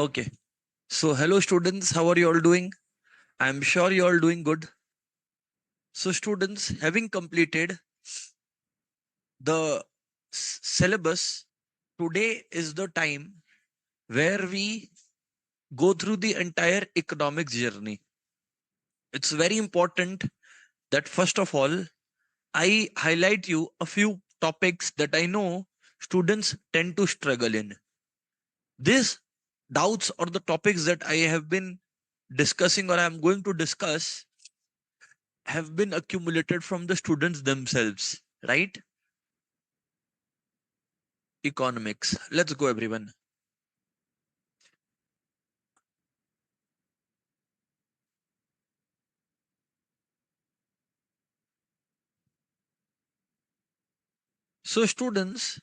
Okay. So, hello students, how are you all doing? I'm sure you all doing good. So, students, having completed the syllabus, today is the time where we go through the entire economics journey. It's very important that first of all, I highlight you a few topics that I know students tend to struggle in. These doubts or the topics that I have been discussing or I'm going to discuss have been accumulated from the students themselves, right? Economics. Let's go, everyone. So, students,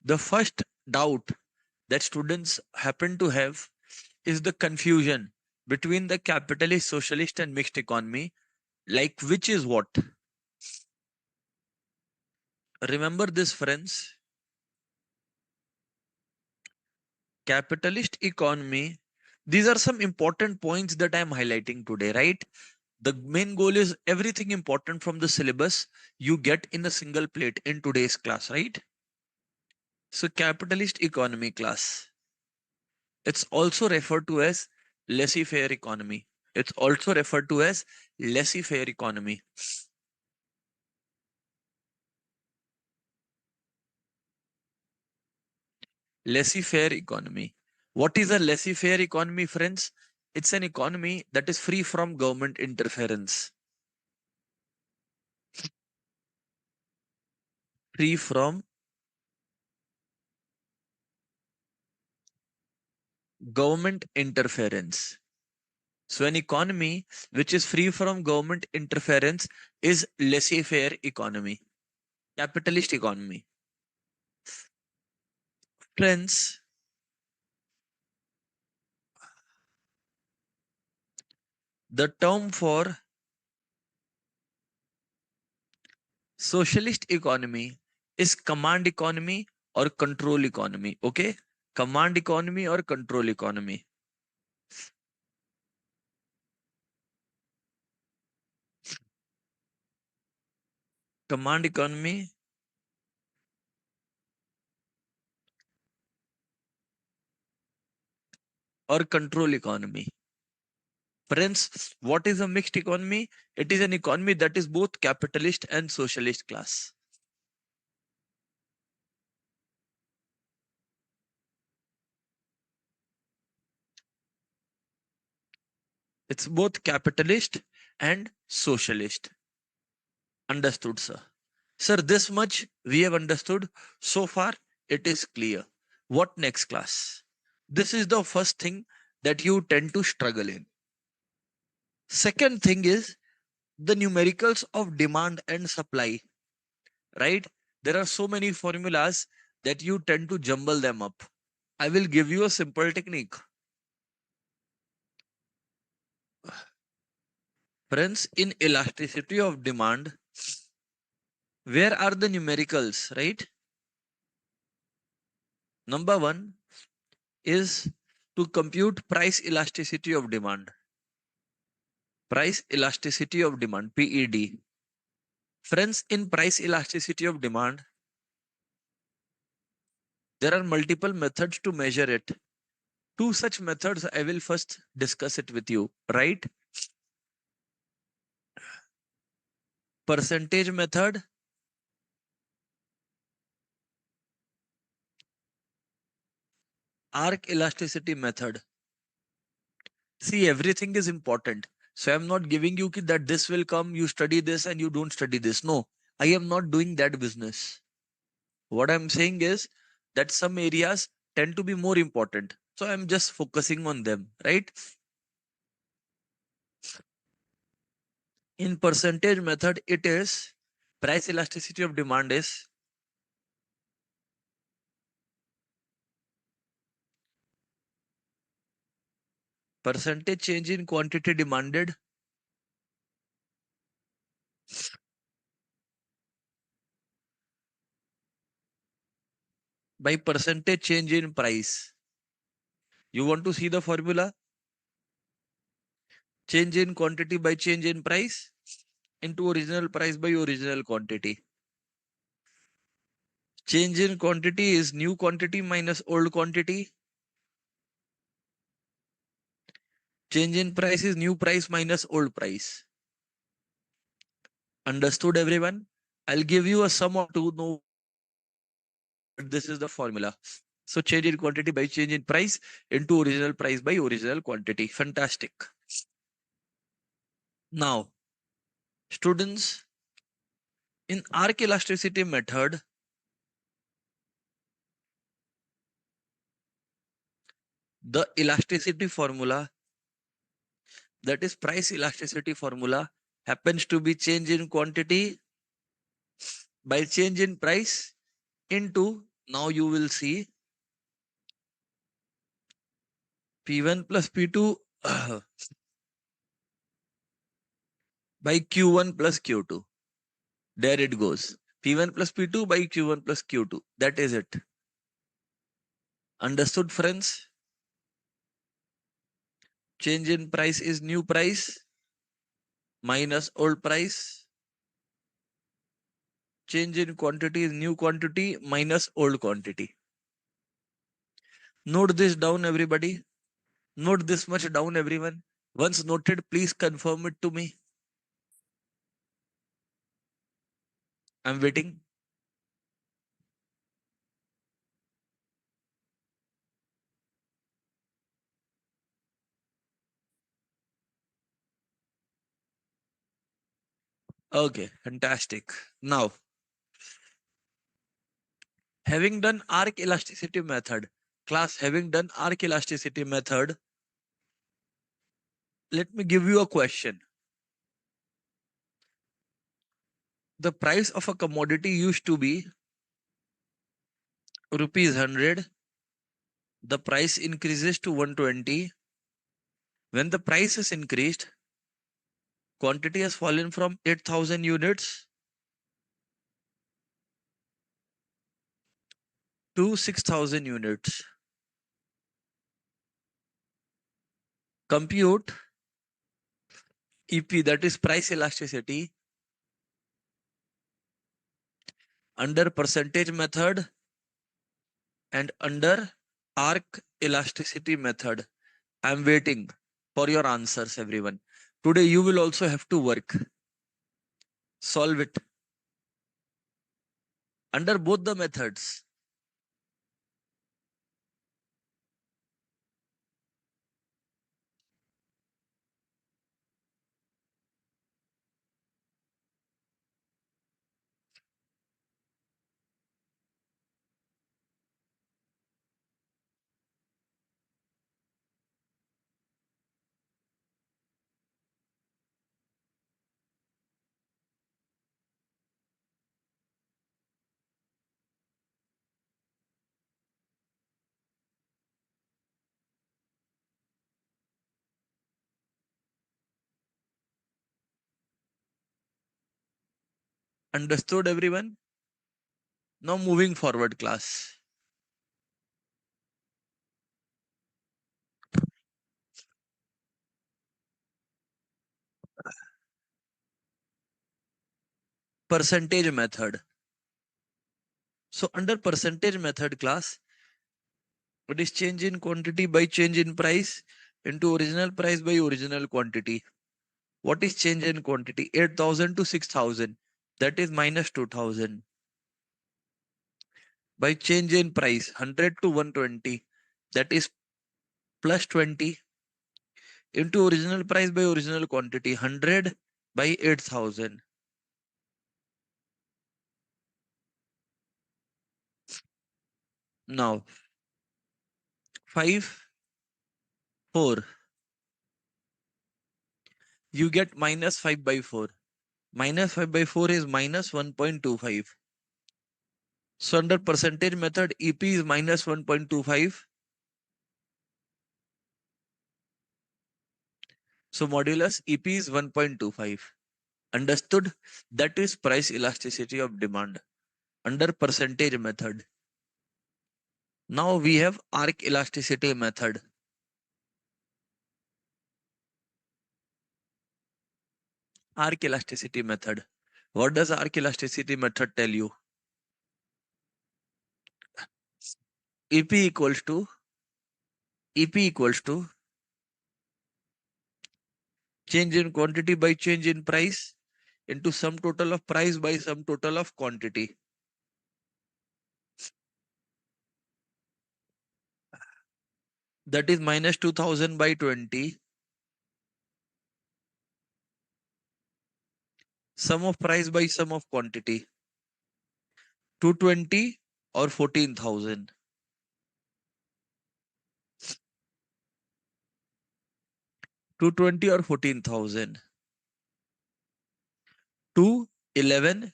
the first doubt that students happen to have is the confusion between the capitalist, socialist, and mixed economy. Like, which is what? Remember this, friends. Capitalist economy. These are some important points that I'm highlighting today, right? The main goal is everything important from the syllabus you get in a single plate in today's class, right? So, capitalist economy class. It's also referred to as laissez faire economy. It's also referred to as laissez faire economy. Laissez faire economy. What is a laissez faire economy, friends? It's an economy that is free from government interference. Free from government interference. So, an economy which is free from government interference is laissez faire economy, capitalist economy. Friends, the term for socialist economy is command economy or control economy. Okay, command economy or control economy. Command economy or control economy. Friends, what is a mixed economy? It is an economy that is both capitalist and socialist class. It's both capitalist and socialist. Understood, sir. Sir, this much we have understood. So far, it is clear. What next, class? This is the first thing that you tend to struggle in. Second thing is the numericals of demand and supply, right? There are so many formulas that you tend to jumble them up. I will give you a simple technique. Friends, in elasticity of demand, where are the numericals, right? Number one is to compute price elasticity of demand. Price elasticity of demand, PED. Friends, in price elasticity of demand, there are multiple methods to measure it. Two such methods I will first discuss it with you, right? Percentage method, arc elasticity method. See, everything is important. So I'm not giving you that this will come, you study this and you don't study this. No, I am not doing that business. What I'm saying is that some areas tend to be more important. So I'm just focusing on them, right? In percentage method, it is price elasticity of demand is percentage change in quantity demanded by percentage change in price. You want to see the formula? Change in quantity by change in price into original price by original quantity. Change in quantity is new quantity minus old quantity. Change in price is new price minus old price. Understood, everyone? I'll give you a sum or two. No, but this is the formula. So change in quantity by change in price into original price by original quantity. Fantastic. Now, students, in arc elasticity method, the elasticity formula, that is price elasticity formula, happens to be change in quantity by change in price into, now you will see, P1 plus P2 by Q1 plus Q2. There it goes. P1 plus P2 by Q1 plus Q2. That is it. Understood, friends? Change in price is new price minus old price. Change in quantity is new quantity minus old quantity. Note this down, everybody. Note this much down, everyone. Once noted, please confirm it to me. I'm waiting. Okay, fantastic. Now, having done arc elasticity method, class, having done arc elasticity method, let me give you a question. The price of a commodity used to be rupees 100. The price increases to 120. When the price is increased, quantity has fallen from 8,000 units to 6,000 units. Compute EP, that is price elasticity, under percentage method and under arc elasticity method. I'm waiting for your answers, everyone. Today you will also have to work. Solve it under both the methods. Understood, everyone? Now moving forward, class. Percentage method. So under percentage method, class, it is change in quantity by change in price into original price by original quantity. What is change in quantity? 8,000 to 6,000. That is minus 2,000. By change in price, 100 to 120. That is plus 20 into original price by original quantity. 100 by 8,000. Now, 5, 4. You get minus 5 by 4. Minus 5 by 4 is minus 1.25. So under percentage method, EP is minus 1.25. So modulus EP is 1.25. Understood? That is price elasticity of demand under percentage method. Now we have arc elasticity method. Arc elasticity method. What does arc elasticity method tell you? EP equals to EP equals to change in quantity by change in price into sum total of price by sum total of quantity. That is minus 2000 by 20. Sum of price by sum of quantity. 220 or 14,000. 220 or 14,000. 2, 11,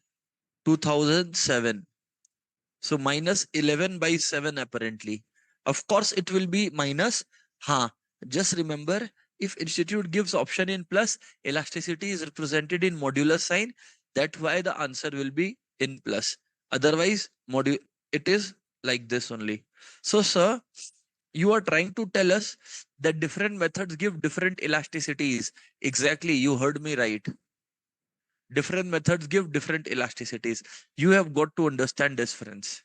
2007. So minus 11 by 7 apparently. Of course, it will be minus. Ha. Just remember, if institute gives option in plus, elasticity is represented in modular sign. That's why the answer will be in plus. Otherwise, it is like this only. So, sir, you are trying to tell us that different methods give different elasticities. Exactly, you heard me right. Different methods give different elasticities. You have got to understand this, friends.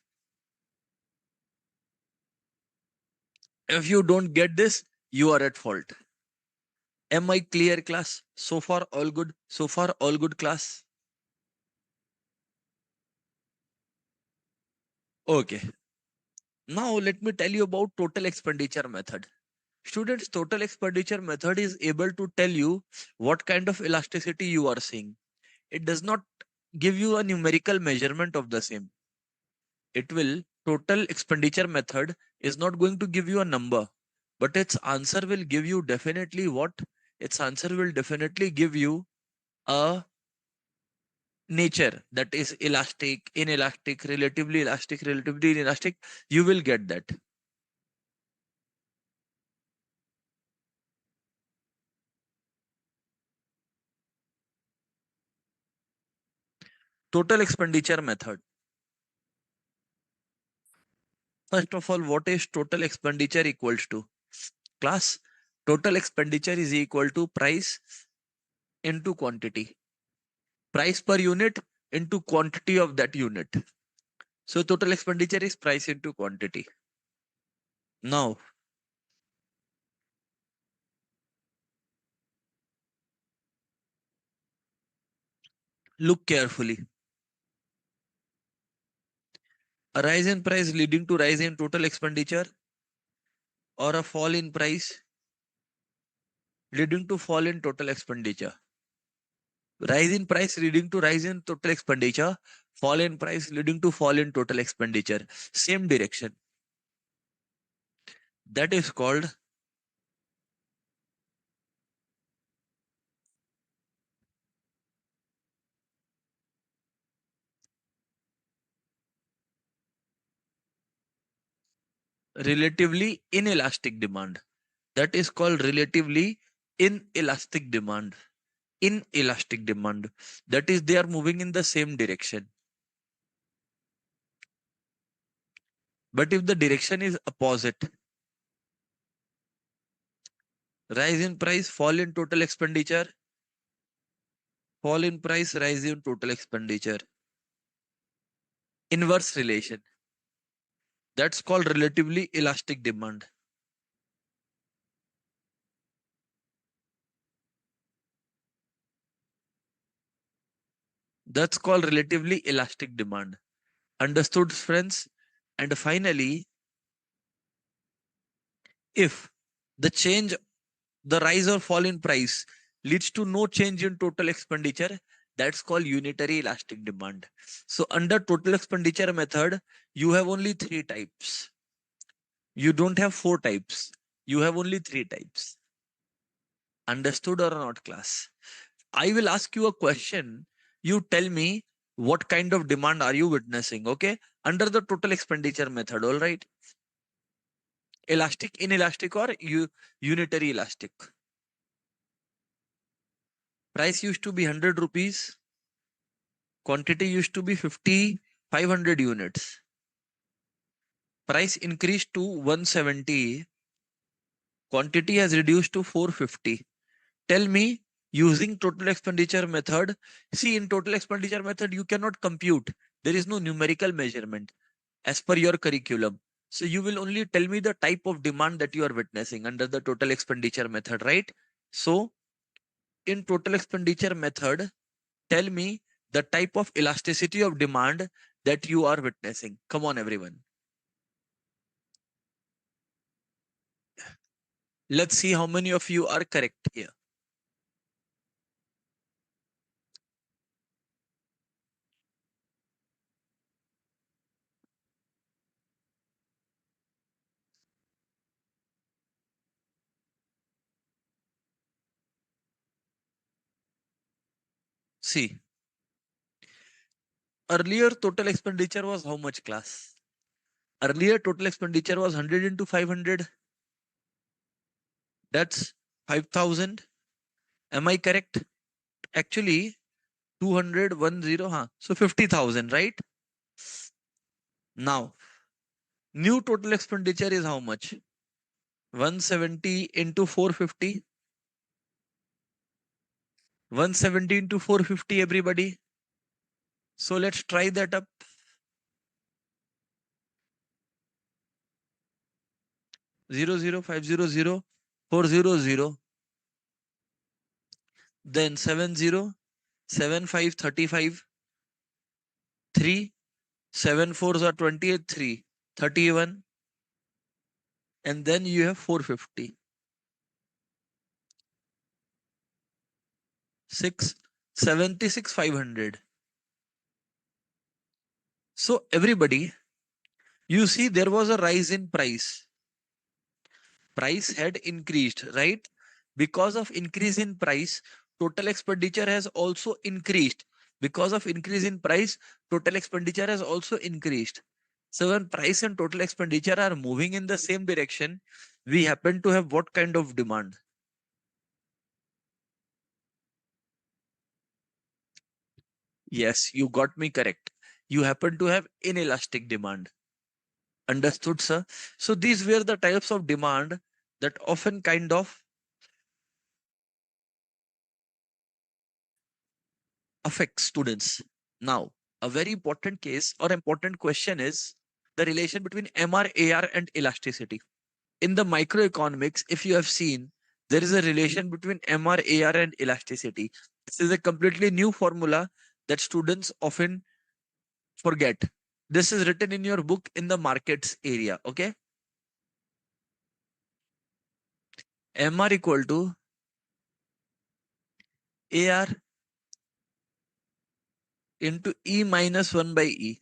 If you don't get this, you are at fault. Am I clear, class? So far, all good. So far, all good, class. Okay. Now, let me tell you about total expenditure method. Students, total expenditure method is able to tell you what kind of elasticity you are seeing. It does not give you a numerical measurement of the same. It will, total expenditure method is not going to give you a number, but its answer will give you definitely what? Its answer will definitely give you a nature, that is elastic, inelastic, relatively inelastic. You will get that. Total expenditure method. First of all, what is total expenditure equals to? Class, total expenditure is equal to price into quantity. Price per unit into quantity of that unit. So total expenditure is price into quantity. Now, look carefully. A rise in price leading to rise in total expenditure, or a fall in price leading to fall in total expenditure. Rise in price leading to rise in total expenditure, fall in price leading to fall in total expenditure. Same direction. That is called relatively inelastic demand. That is called relatively inelastic demand. Inelastic demand. That is, they are moving in the same direction. But if the direction is opposite, rise in price, fall in total expenditure, fall in price, rise in total expenditure. Inverse relation. That's called relatively elastic demand. That's called relatively elastic demand. Understood, friends? And finally, if the change, the rise or fall in price leads to no change in total expenditure, that's called unitary elastic demand. So under total expenditure method, you have only three types. You don't have four types. You have only three types. Understood or not, class? I will ask you a question. You tell me what kind of demand are you witnessing, okay? Under the total expenditure method, all right? Elastic, inelastic, or unitary elastic. Price used to be 100 rupees. Quantity used to be 50, 500 units. Price increased to 170. Quantity has reduced to 450. Tell me Using total expenditure method, see, in total expenditure method you cannot compute. There is no numerical measurement as per your curriculum. So you will only tell me the type of demand that you are witnessing under the total expenditure method, right? So in total expenditure method, tell me the type of elasticity of demand that you are witnessing. Come on, everyone. Let's see how many of you are correct here. See, earlier total expenditure was how much, class? Earlier total expenditure was 100 into 500. That's 5,000. Am I correct? Actually, 200, 10, huh? So 50,000, right? Now, new total expenditure is how much? 170 into 450. 170 into 450, everybody. So let's try that up. 00500 400. Then 70 75 35 3. 7 fours are 28, 3. 31. And then you have 450. 6. 76 500. So everybody, you see there was a rise in price. Price had increased, right? Because of increase in price, total expenditure has also increased. Because of increase in price, total expenditure has also increased. So when price and total expenditure are moving in the same direction, we happen to have what kind of demand? Yes, you got me correct. You happen to have inelastic demand. Understood, sir? So these were the types of demand that often kind of affect students. Now, a very important case or important question is the relation between MR, AR, and elasticity. In the microeconomics, if you have seen, there is a relation between MR, AR, and elasticity. This is a completely new formula that students often forget. This is written in your book in the markets area. Okay. MR equal to AR into E minus 1 by E.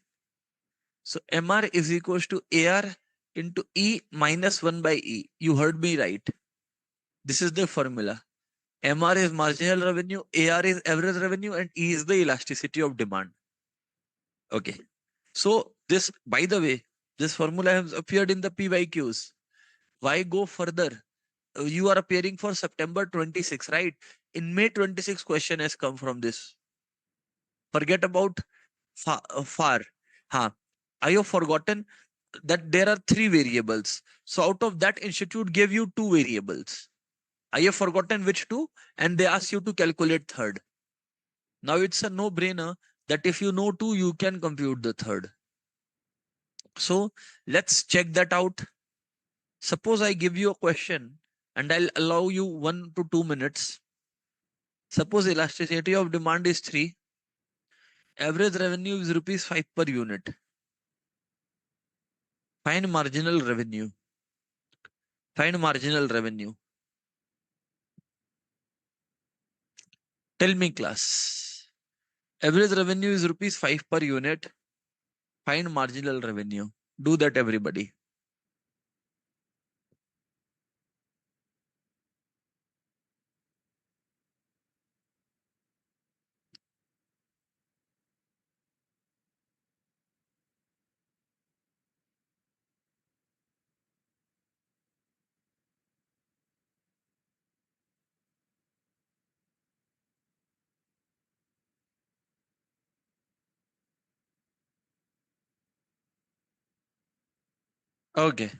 So MR is equals to AR into E minus 1 by E. You heard me right. This is the formula. MR is marginal revenue, AR is average revenue, and E is the elasticity of demand. Okay. So this, by the way, this formula has appeared in the PYQs. Why go further? You are appearing for September 26, right? In May 26, question has come from this. Forget about far. Huh. I have forgotten that there are three variables. So out of that, institute gave you two variables. I have forgotten which two, and they ask you to calculate third. Now it's a no-brainer that if you know two, you can compute the third. So let's check that out. Suppose I give you a question and I'll allow you 1 to 2 minutes. Suppose elasticity of demand is 3. Average revenue is rupees 5 per unit. Find marginal revenue. Find marginal revenue. Tell me, class. Average revenue is rupees 5 per unit. Find marginal revenue. Do that, everybody. Okay.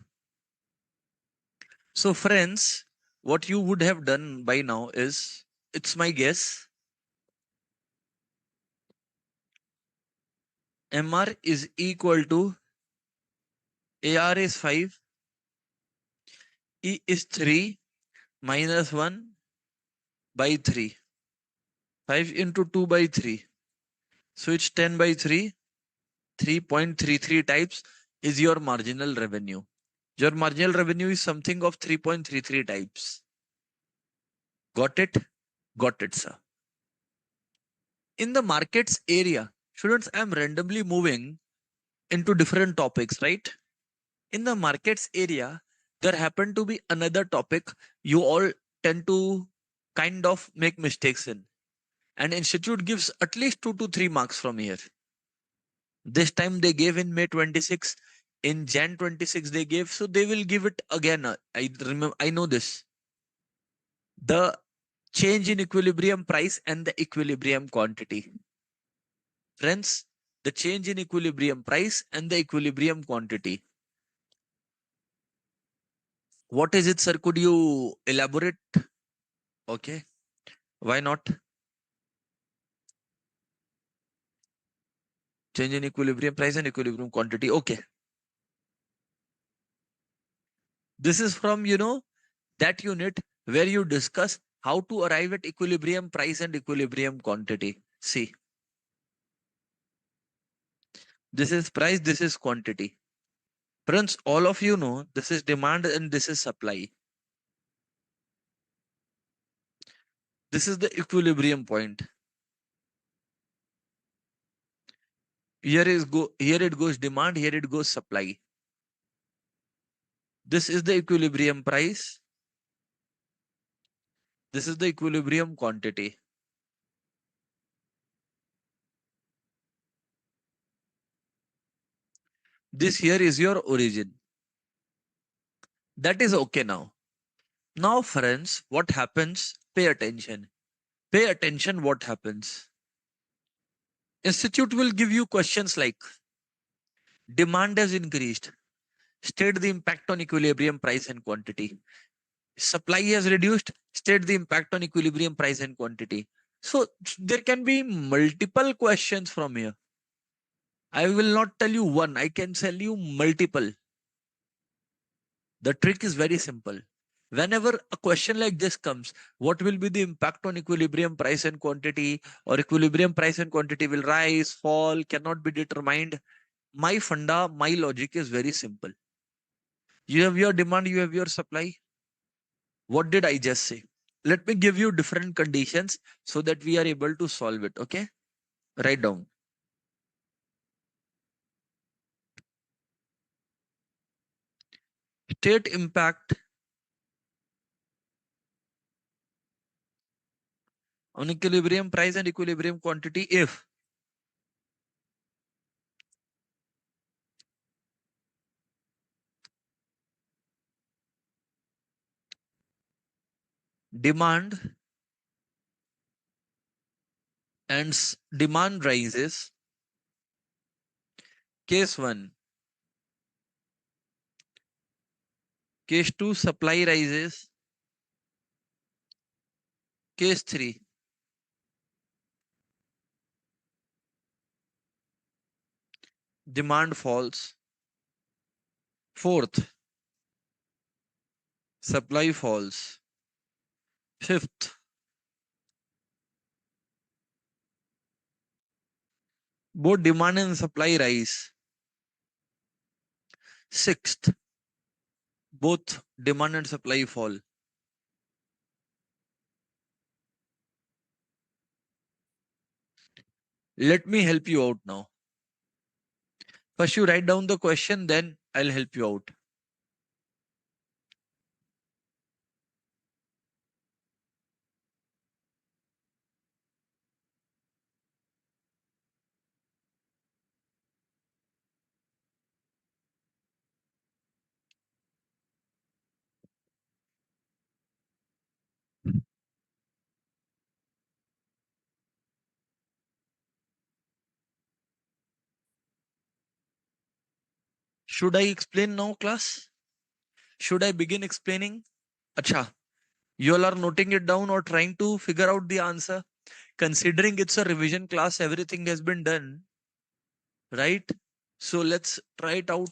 So, friends, what you would have done by now is it's my guess. MR is equal to AR is 5, E is 3 minus 1 by 3. 5 into 2 by 3. So it's 10 by 3. 3.33 types is your marginal revenue. Your marginal revenue is something of 3.33 types. Got it? Got it, sir. In the markets area, students, I'm randomly moving into different topics, right? In the markets area, there happen to be another topic you all tend to kind of make mistakes in. And institute gives at least 2 to 3 marks from here. This time they gave in May 26, in Jan 26 they gave, so they will give it again. I remember, I know this. The change in equilibrium price and the equilibrium quantity. Friends, the change in equilibrium price and the equilibrium quantity. What is it, sir? Could you elaborate? Okay. Why not? Change in equilibrium price and equilibrium quantity. Okay. This is from, that unit where you discuss how to arrive at equilibrium price and equilibrium quantity. See, this is price, this is quantity. Friends, all of you know this is demand and this is supply. This is the equilibrium point. Here it goes demand, here it goes supply. This is the equilibrium price. This is the equilibrium quantity. This here is your origin. That is okay now. Now, friends, what happens? Pay attention. Pay attention what happens. Institute will give you questions like demand has increased. State the impact on equilibrium price and quantity. Supply has reduced. State the impact on equilibrium price and quantity. So there can be multiple questions from here. I will not tell you one. I can tell you multiple. The trick is very simple. Whenever a question like this comes, what will be the impact on equilibrium price and quantity, or equilibrium price and quantity will rise, fall, cannot be determined? My funda, my logic is very simple. You have your demand, you have your supply. What did I just say? Let me give you different conditions so that we are able to solve it. Okay? Write down. State impact on equilibrium price and equilibrium quantity if demand and demand rises. Case 1. Case 2, supply rises. Case 3, demand falls. Fourth, supply falls. Fifth, both demand and supply rise. Sixth, both demand and supply fall. Let me help you out now. First, you write down the question, then I'll help you out. Should I explain now, class? Should I begin explaining? Acha, You all are noting it down or trying to figure out the answer. Considering it's a revision class, everything has been done, right? So let's try it out.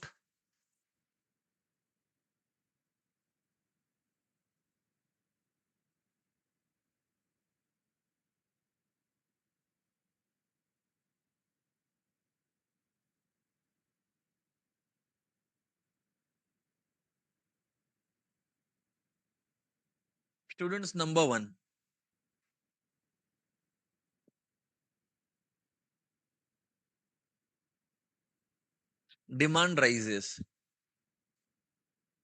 Students, number one, demand rises.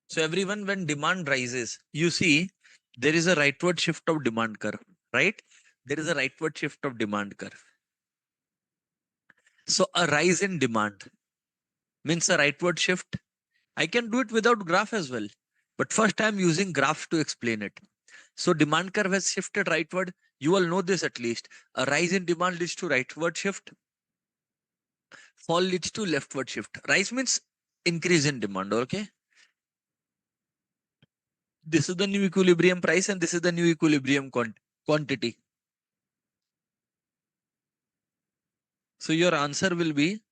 So everyone, when demand rises, you see there is a rightward shift of demand curve, right? There is a rightward shift of demand curve. So a rise in demand means a rightward shift. I can do it without graph as well. But first I'm using graph to explain it. So demand curve has shifted rightward. You all know this at least. A rise in demand leads to rightward shift. Fall leads to leftward shift. Rise means increase in demand. Okay. This is the new equilibrium price and this is the new equilibrium quantity. So your answer will be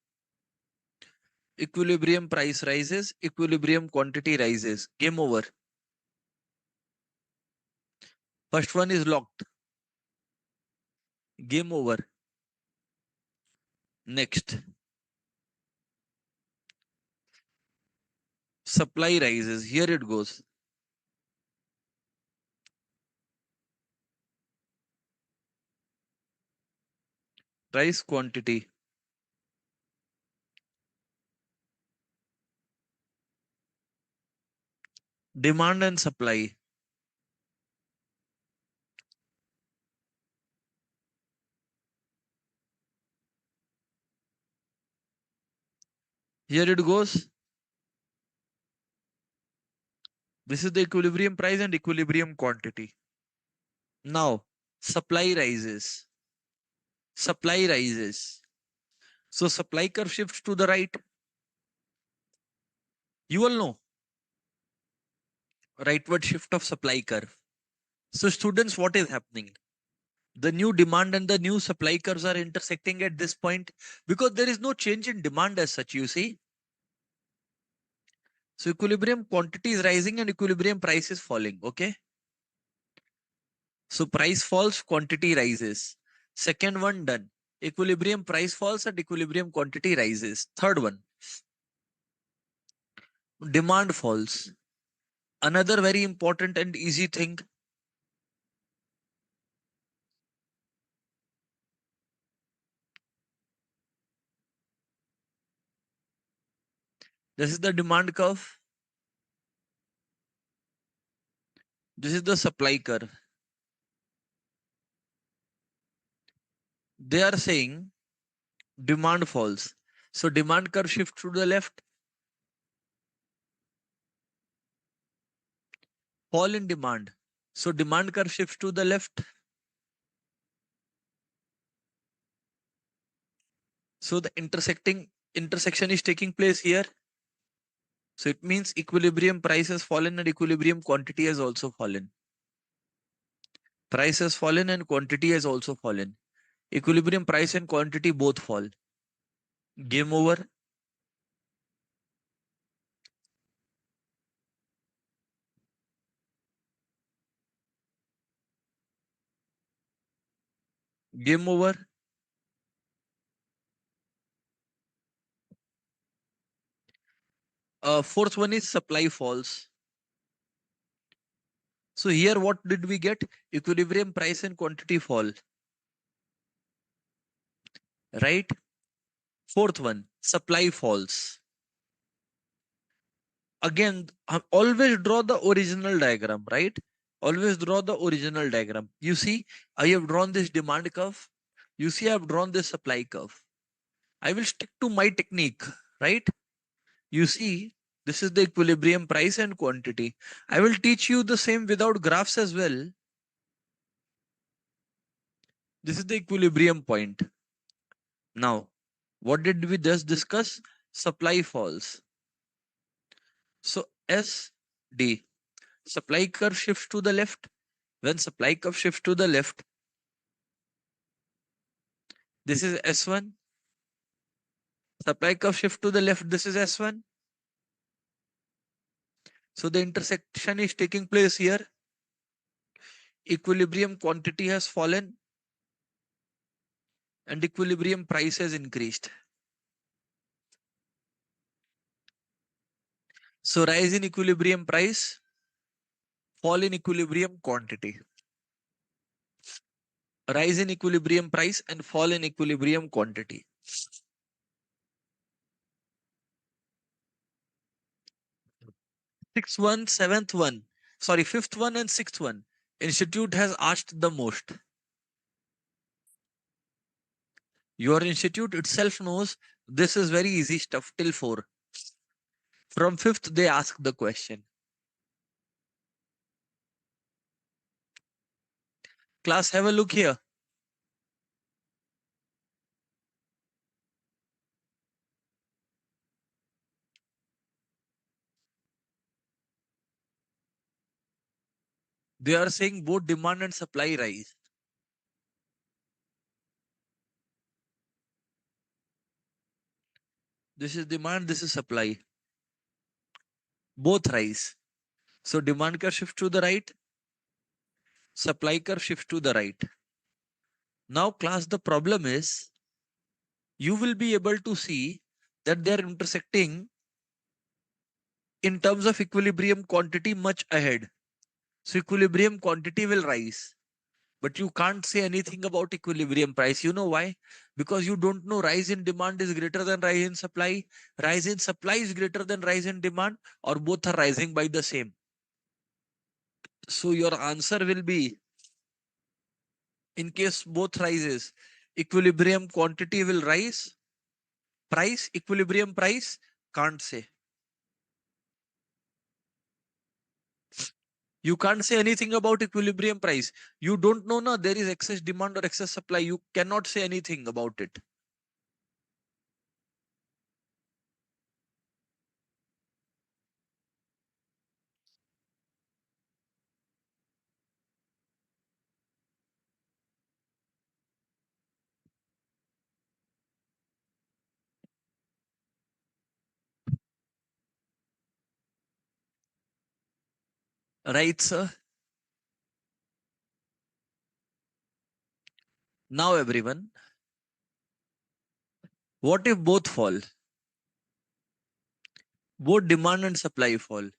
equilibrium price rises, equilibrium quantity rises. Game over. First one is locked. Game over. Next. Supply rises. Here it goes. Rice quantity. Demand and supply. Here it goes. This is the equilibrium price and equilibrium quantity. Now, supply rises. Supply rises. So supply curve shifts to the right. You all know. Rightward shift of supply curve. So students, what is happening? The new demand and the new supply curves are intersecting at this point because there is no change in demand as such, you see. So equilibrium quantity is rising and equilibrium price is falling. Okay. So price falls, quantity rises. Second one done. Equilibrium price falls and equilibrium quantity rises. Third one, demand falls. Another very important and easy thing. This is the demand curve. This is the supply curve. They are saying demand falls. So demand curve shifts to the left. Fall in demand. So demand curve shifts to the left. So the intersection is taking place here. So it means equilibrium price has fallen and equilibrium quantity has also fallen. Price has fallen and quantity has also fallen. Equilibrium price and quantity both fall. Game over. Game over. Fourth one is supply falls. So here what did we get? Equilibrium price and quantity fall. Right? Fourth one, supply falls. Again, always draw the original diagram, right? Always draw the original diagram. You see, I have drawn this demand curve. You see, I have drawn this supply curve. I will stick to my technique, right? You see, this is the equilibrium price and quantity. I will teach you the same without graphs as well. This is the equilibrium point. Now, what did we just discuss? Supply falls. So S D, supply curve shifts to the left. When supply curve shifts to the left, this is S1. Supply curve shift to the left, this is S1. So the intersection is taking place here. Equilibrium quantity has fallen and equilibrium price has increased. So rise in equilibrium price, fall in equilibrium quantity. Rise in equilibrium price and fall in equilibrium quantity. Sixth one, seventh one, sorry, fifth one and sixth one. Institute has asked the most. Your institute itself knows this is very easy stuff till 4. From 5th, they ask the question. Class, have a look here. They are saying both demand and supply rise. This is demand, this is supply. Both rise. So demand curve shift to the right, supply curve shift to the right. Now, class, the problem is you will be able to see that they are intersecting in terms of equilibrium quantity much ahead. So equilibrium quantity will rise. But you can't say anything about equilibrium price. You know why? Because you don't know rise in demand is greater than rise in supply, rise in supply is greater than rise in demand, or both are rising by the same. So your answer will be, in case both rises, equilibrium quantity will rise, price, equilibrium price, can't say. You can't say anything about equilibrium price. You don't know, na, there is excess demand or excess supply. You cannot say anything about it. Right, sir? Now, everyone, what if both fall? Both demand and supply fall.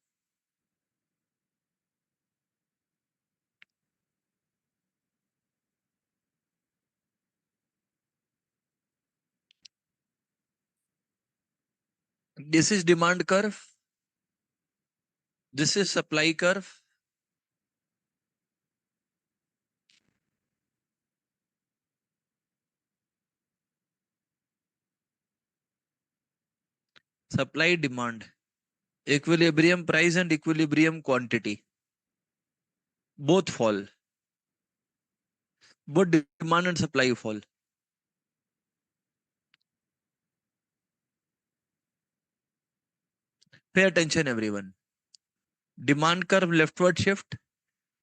This is demand curve. This is supply curve. Supply demand. Equilibrium price and equilibrium quantity. Both fall. Both demand and supply fall. Pay attention, everyone. Demand curve leftward shift.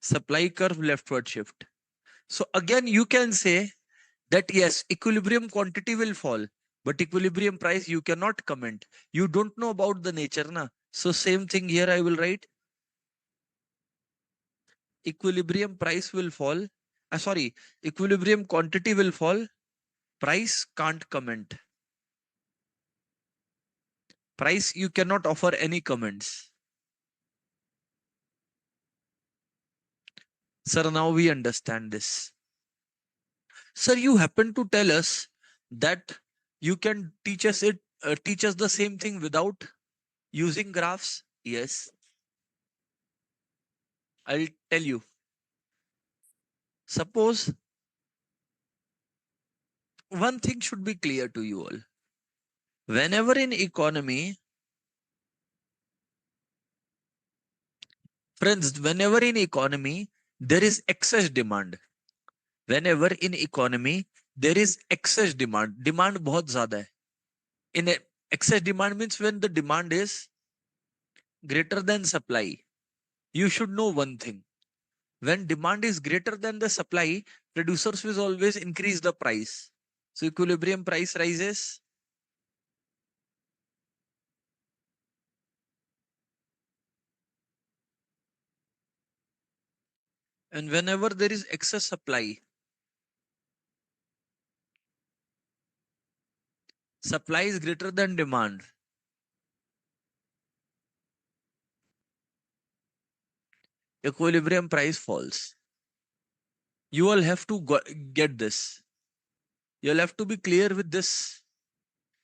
Supply curve leftward shift. So again, you can say that yes, equilibrium quantity will fall, but equilibrium price you cannot comment. You don't know about the nature, na? So same thing here I will write. Equilibrium price will fall. Sorry, equilibrium quantity will fall. Price can't comment. Price you cannot offer any comments. Sir, now we understand this. Sir, you happen to tell us that you can teach us the same thing without using graphs. Yes, I'll tell you. Suppose one thing should be clear to you all. Whenever in economy, friends, whenever in economy there is excess demand, whenever in economy there is excess demand, demand बहुत ज़्यादा है. In excess demand means when the demand is greater than supply. You should know one thing. When demand is greater than the supply, producers will always increase the price. So equilibrium price rises. And whenever there is excess supply, supply is greater than demand, equilibrium price falls. You all have to get this. You'll have to be clear with this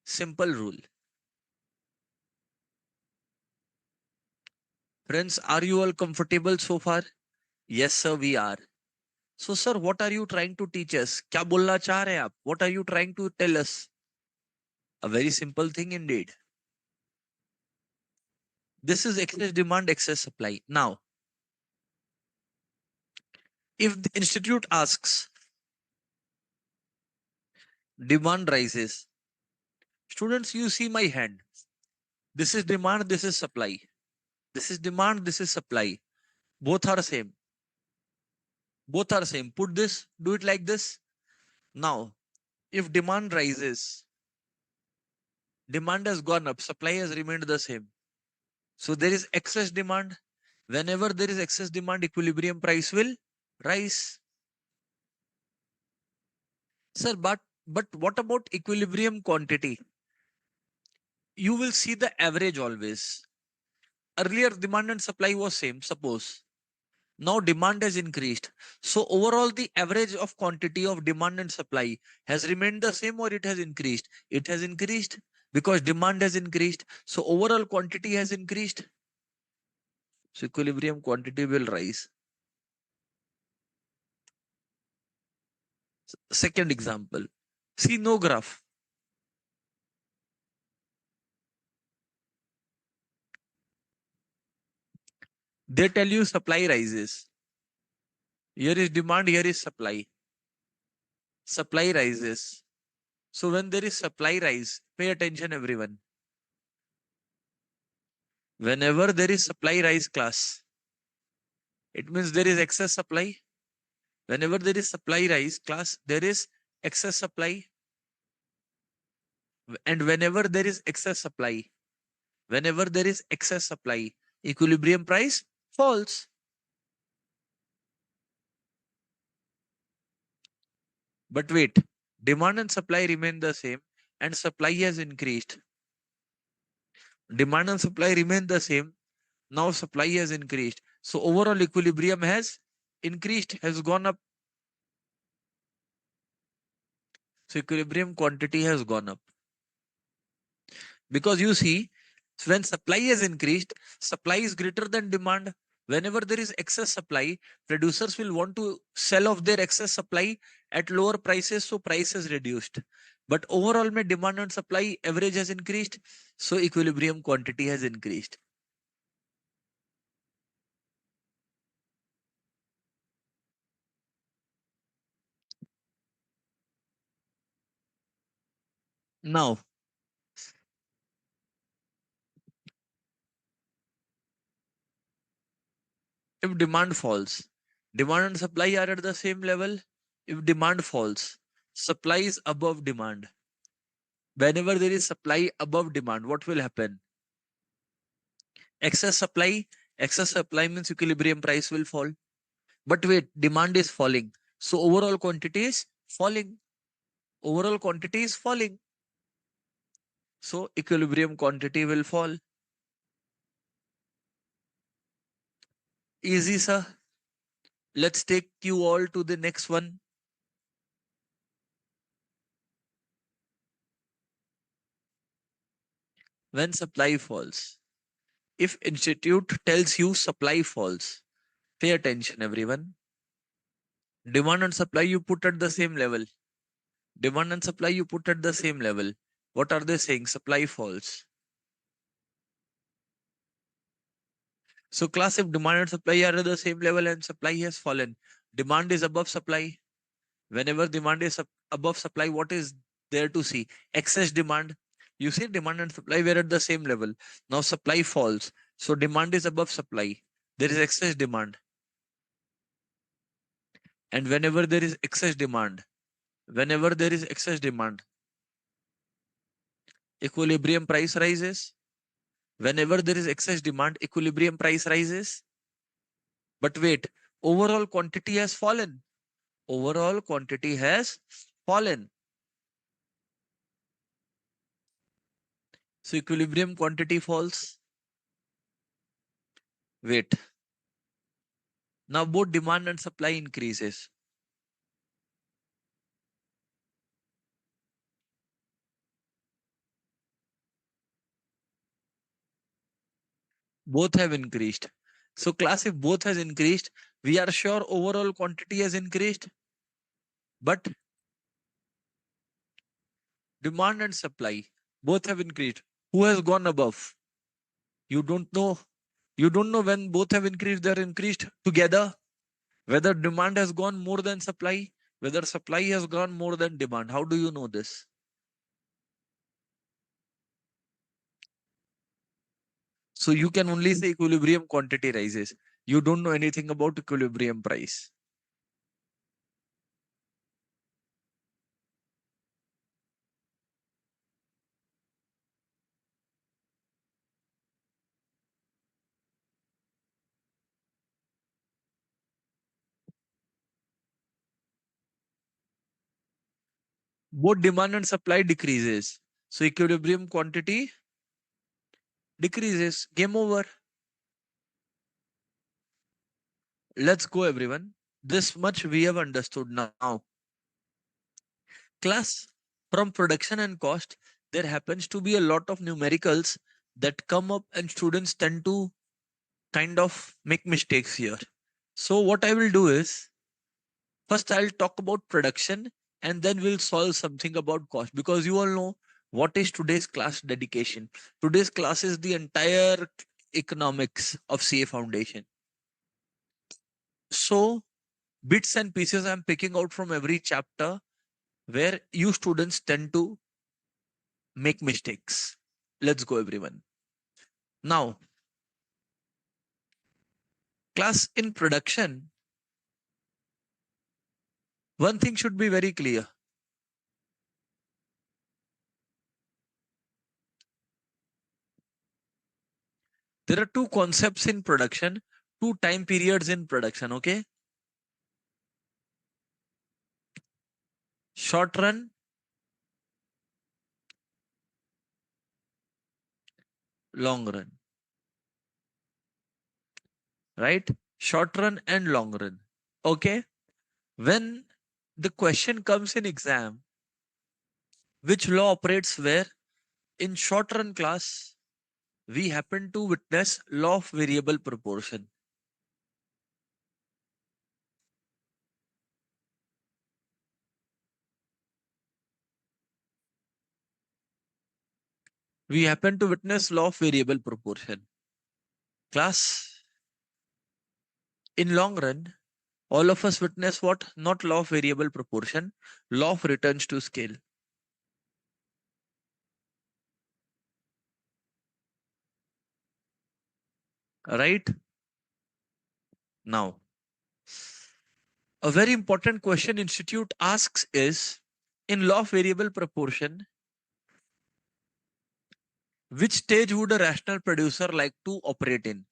simple rule. Friends, are you all comfortable so far? Yes, sir, we are. So, sir, what are you trying to teach us? क्या बोलना चाह रहे हैं आप? What are you trying to tell us? A very simple thing indeed. This is excess demand, excess supply. Now, if the institute asks, demand rises, students, you see my hand. This is demand, this is supply. This is demand, this is supply. Both are same. Both are same. Put this, do it like this. Now, if demand rises, demand has gone up, supply has remained the same. So there is excess demand. Whenever there is excess demand, equilibrium price will rise. Sir, but what about equilibrium quantity? You will see the average always. Earlier demand and supply was same, suppose. Now demand has increased. So overall the average of quantity of demand and supply has remained the same or it has increased? It has increased because demand has increased. So overall quantity has increased. So equilibrium quantity will rise. Second example. See no graph. They tell you supply rises. Here is demand, here is supply. Supply rises. So when there is supply rise, pay attention everyone. Whenever there is supply rise class, it means there is excess supply. Whenever there is supply rise class, there is excess supply. And whenever there is excess supply, equilibrium price falls. But wait, demand and supply remain the same and supply has increased. Demand and supply remain the same. Now supply has increased. So overall equilibrium has increased, has gone up. So equilibrium quantity has gone up. Because you see, when supply has increased, supply is greater than demand. Whenever there is excess supply, producers will want to sell off their excess supply at lower prices, so price is reduced. But overall, mein demand and supply average has increased, so equilibrium quantity has increased. Now, if demand falls, demand and supply are at the same level. If demand falls, supply is above demand. Whenever there is supply above demand, what will happen? Excess supply, excess supply means equilibrium price will fall. But wait, demand is falling. So overall quantity is falling. Overall quantity is falling. So equilibrium quantity will fall. Easy, sir. Let's take you all to the next one. When supply falls. If institute tells you supply falls, pay attention everyone. Demand and supply you put at the same level. Demand and supply you put at the same level. What are they saying? Supply falls. So class, if demand and supply are at the same level and supply has fallen, demand is above supply. Whenever demand is above supply, what is there to see? Excess demand. You see demand and supply were at the same level. Now supply falls. So demand is above supply. There is excess demand. And whenever there is excess demand, whenever there is excess demand, equilibrium price rises. Whenever there is excess demand, equilibrium price rises. But wait, overall quantity has fallen. Overall quantity has fallen. So equilibrium quantity falls. Wait. Now both demand and supply increases. Both have increased. So class, if both has increased, we are sure overall quantity has increased, but demand and supply both have increased. Who has gone above? You don't know. You don't know when both have increased, they're increased together. Whether demand has gone more than supply, whether supply has gone more than demand. How do you know this? So you can only say equilibrium quantity rises. You don't know anything about equilibrium price. Both demand and supply decreases. So equilibrium quantity decreases. Game over. Let's go, everyone. This much we have understood now. Class, from production and cost, there happens to be a lot of numericals that come up, and students tend to kind of make mistakes here. So, what I will do is first I'll talk about production and then we'll solve something about cost, because you all know what is today's class dedication. Today's class is the entire economics of CA Foundation. So, bits and pieces I'm picking out from every chapter where you students tend to make mistakes. Let's go, everyone. Now, class, in production, one thing should be very clear. There are two concepts in production, two time periods in production, okay? Short run, long run, right? Short run and long run. Okay. When the question comes in exam, which law operates where? In short run class, we happen to witness law of variable proportion. We happen to witness law of variable proportion. Class, in long run, all of us witness what? Not law of variable proportion, law of returns to scale. Right? Now, a very important question institute asks is, in law of variable proportion, which stage would a rational producer like to operate in?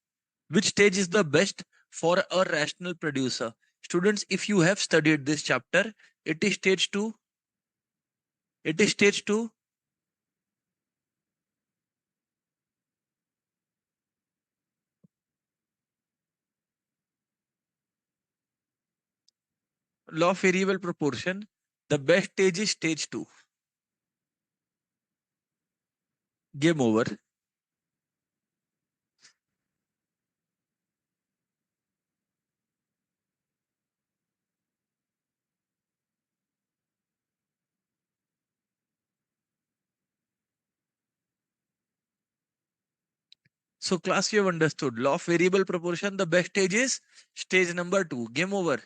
Which stage is the best for a rational producer? Students, if you have studied this chapter, it is stage 2. It is stage 2. Law of variable proportion. The best stage is stage 2. Game over. So class, you have understood. Law of variable proportion, the best stage is stage number 2. Game over.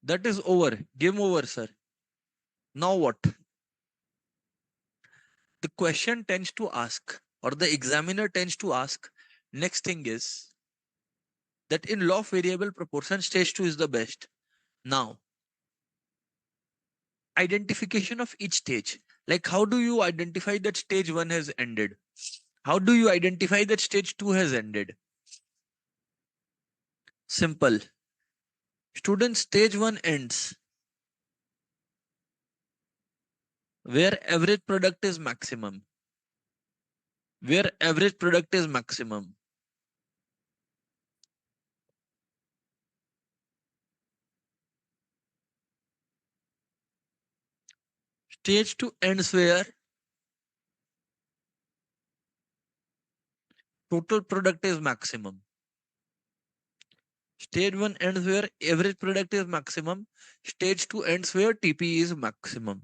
That is over. Game over, sir. Now what? The question tends to ask, or the examiner tends to ask, Next thing is that in law of variable proportion, stage 2 is the best. Now, identification of each stage. Like, how do you identify that stage 1 has ended? How do you identify that stage 2 has ended? Simple. Student, stage 1 ends where average product is maximum. Where average product is maximum. Stage 2 ends where total product is maximum. Stage 1 ends where average product is maximum. Stage 2 ends where TP is maximum.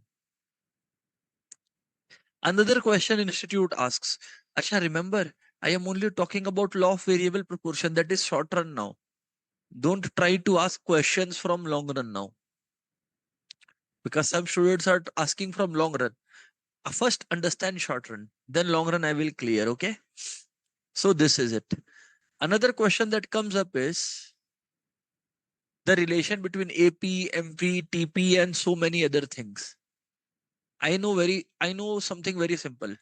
Another question institute asks, Asha, remember, I am only talking about law of variable proportion, that is short run now. Don't try to ask questions from long run now. Because some students are asking from long run. First understand short run, then long run I will clear, okay? So this is it. Another question that comes up is the relation between AP, MP, TP, and so many other things. I know something very simple.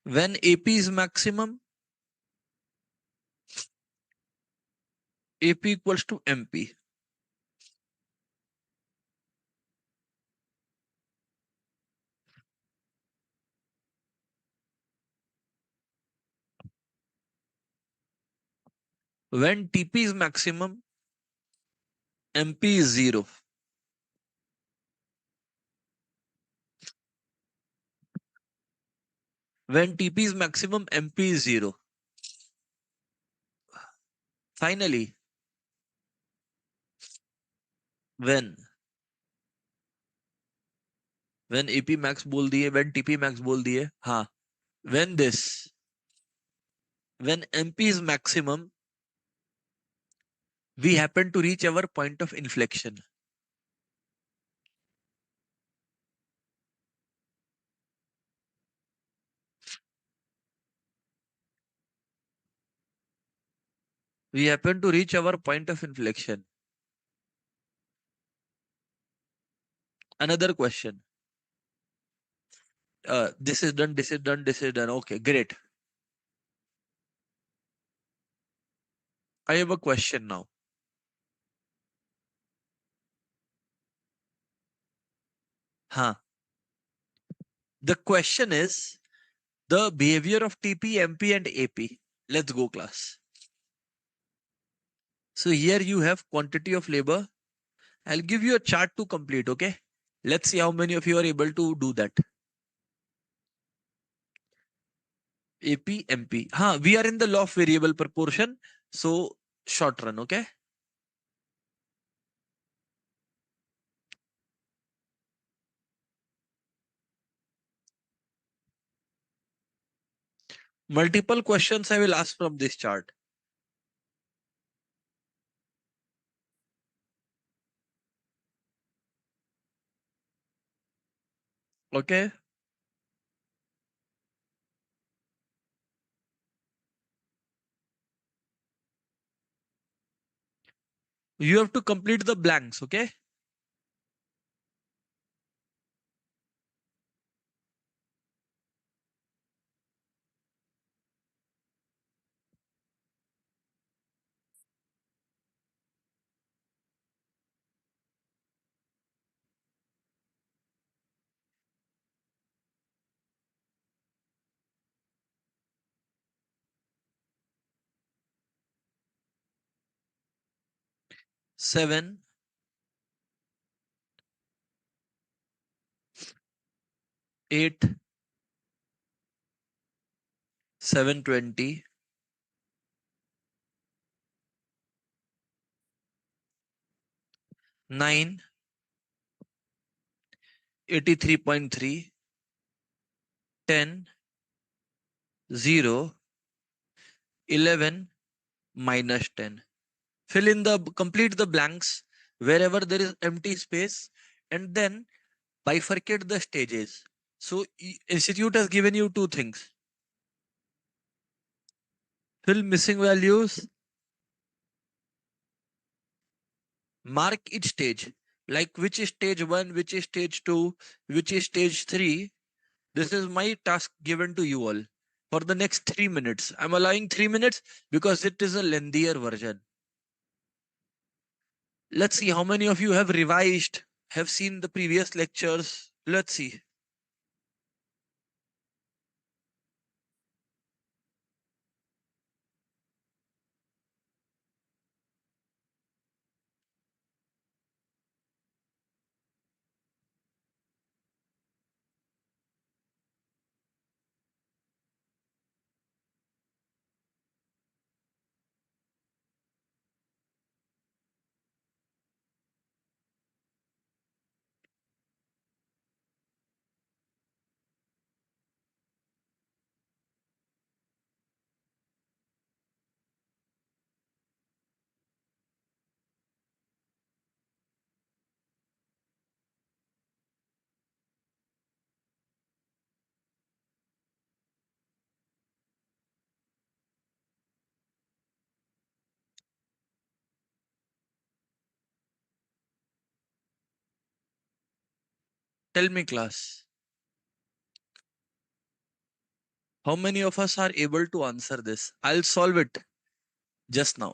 When AP is maximum, AP equals to MP. When TP is maximum, MP is 0. When TP is maximum, MP is 0. Finally, when when AP max बोल दिए, when TP max बोल दिए, हाँ, when this, when MP is maximum, we happen to reach our point of inflection. We happen to reach our point of inflection. Another question. This is done, this is done, this is done. Okay, great. I have a question now. Huh. The question is the behavior of TP, MP, and AP. Let's go, class. So here you have quantity of labor. I'll give you a chart to complete, okay? Let's see how many of you are able to do that. AP, MP. Huh, we are in the law of variable proportion. So short run, okay? Multiple questions I will ask from this chart. Okay? You have to complete the blanks, okay? Seven, 8, 720, 9, 83.3, 10, 0, 11, minus 10. Fill in the, complete the blanks wherever there is empty space and then bifurcate the stages. So institute has given you two things. Fill missing values, mark each stage, like which is stage 1, which is stage 2, which is stage 3. This is my task given to you all for the next 3 minutes. I'm allowing 3 minutes because it is a lengthier version. Let's see how many of you have revised, have seen the previous lectures. Let's see. Tell me, class, how many of us are able to answer this? I'll solve it just now.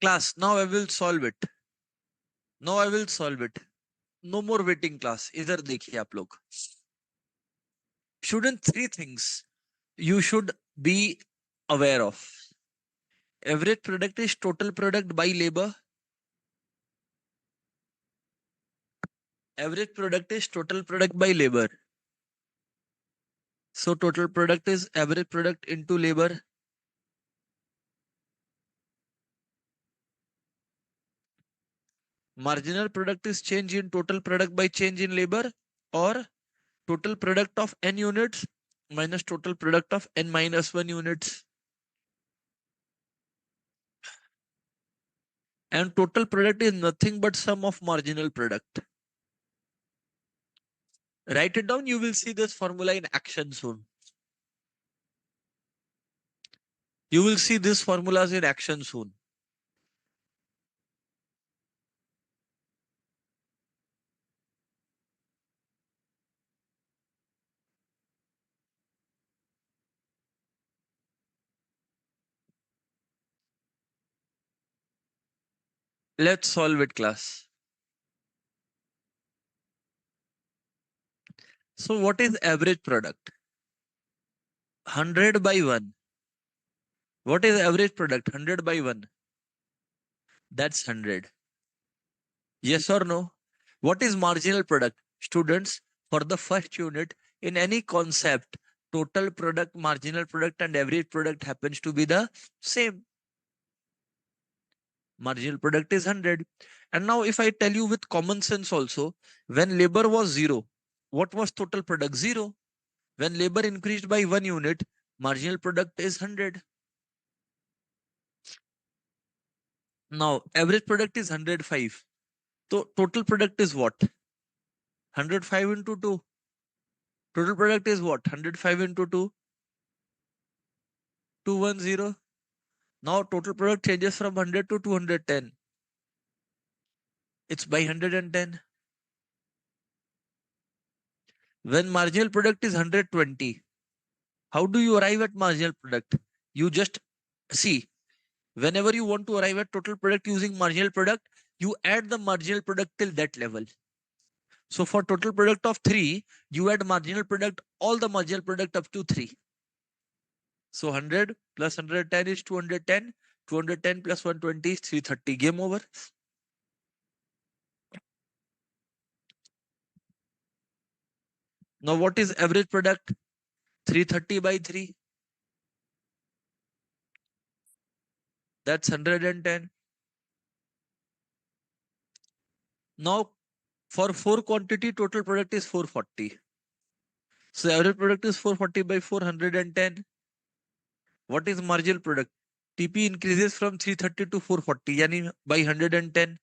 Class, now I will solve it. Now I will solve it. No more waiting, class. इधर देखिए आप लोग. Shouldn't three things you should be aware of. Average product is total product by labor. Average product is total product by labor. So total product is average product into labor. Marginal product is change in total product by change in labor, or total product of n units minus total product of n minus 1 units. And total product is nothing but sum of marginal product. Write it down. You will see this formula in action soon. You will see these formulas in action soon. Let's solve it, class. So what is average product? 100 by 1. What is average product? 100 by 1. That's 100. Yes or no? What is marginal product? Students, for the first unit, in any concept, total product, marginal product, and average product happens to be the same. Marginal product is 100. And now if I tell you with common sense also, when labor was 0, what was total product? 0. When labor increased by 1 unit, marginal product is 100. Now average product is 105. So total product is what? 105 into 2. Total product is what? 105 into 2. 210. Now total product changes from 100 to 210. It's by 110. When marginal product is 120, how do you arrive at marginal product? You just see, whenever you want to arrive at total product using marginal product, you add the marginal product till that level. So for total product of 3, you add marginal product, all the marginal product up to 3. So 100 plus 110 is 210. 210 plus 120 is 330. Game over. Now what is average product? 330 by 3. That's 110. Now for 4 quantity, total product is 440. So average product is 440 by 410. What is marginal product? TP increases from 330 to 440, yani by 110.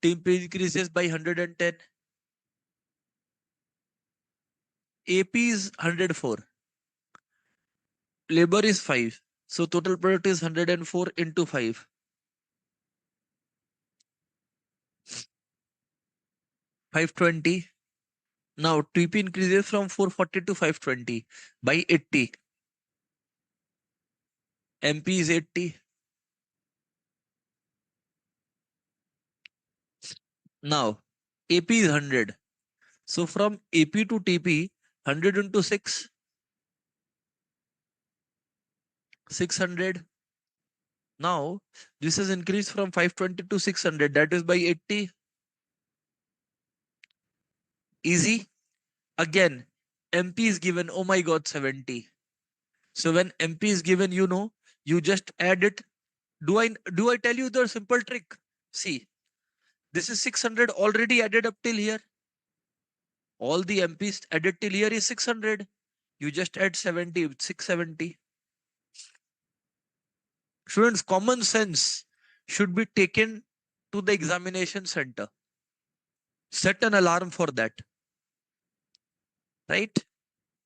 TP increases by 110. AP is 104. Labor is 5. So total product is 104 into 5. 520. Now TP increases from 440 to 520 by 80. MP is 80. Now AP is 100. So from AP to TP, 100 into 6, 600. Now this has increased from 520 to 600. That is by 80. Easy. Again, MP is given, oh my god, 70. So when MP is given, you just add it. Do I tell you the simple trick? See, this is 600 already added up till here. All the MPs added till here is 600. You just add 70, 670. Students, common sense should be taken to the examination center. Set an alarm for that. Right?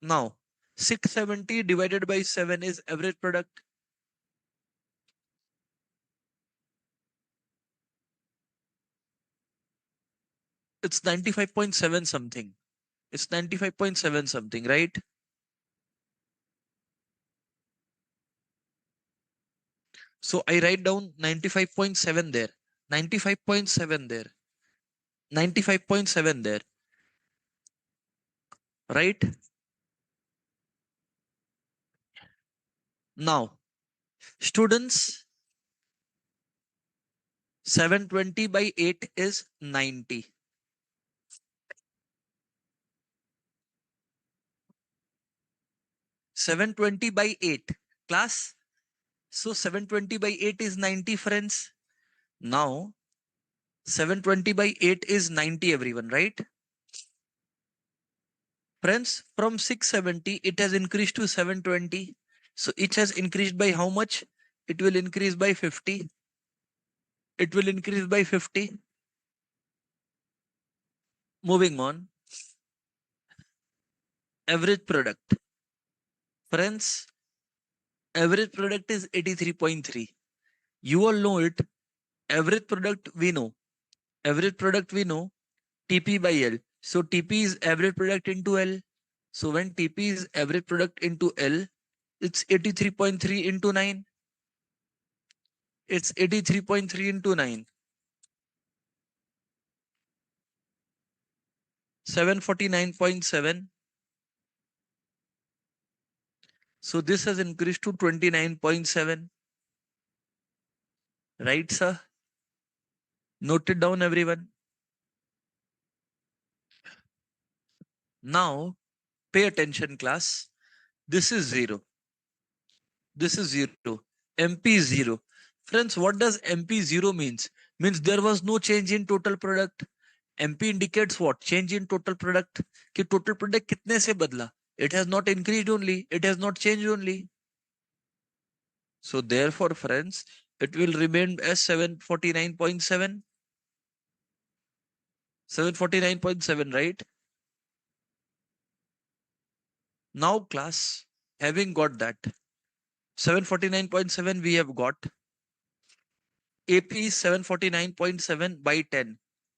Now, 670 divided by 7 is average product. It's 95.7 something. It's 95.7 something, right? So I write down 95.7 there, 95.7 there, 95.7 there, right? Now, students, 720 by 8 is 90. 720 by 8. Class, so 720 by 8 is 90, friends. Now, 720 by 8 is 90, everyone, right? Friends, from 670, it has increased to 720. So it has increased by how much? It will increase by 50. It will increase by 50. Moving on. Average product. Friends, average product is 83.3. You all know it. Average product we know. Average product we know. TP by L. So TP is average product into L. So when TP is average product into L, it's 83.3 into 9. It's 83.3 into 9. 749.7. So this has increased to 29.7. Right, sir? Note it down, everyone. Now, pay attention, class. This is 0. This is 0. MP is 0. Friends, what does MP 0 means? Means there was no change in total product. MP indicates what? Change in total product. कि total product कितने से बदला? It has not increased only. It has not changed only. So therefore, friends, it will remain as 749.7. 749.7, right? Now, class, having got that, 749.7 we have got. AP is 749.7 by 10.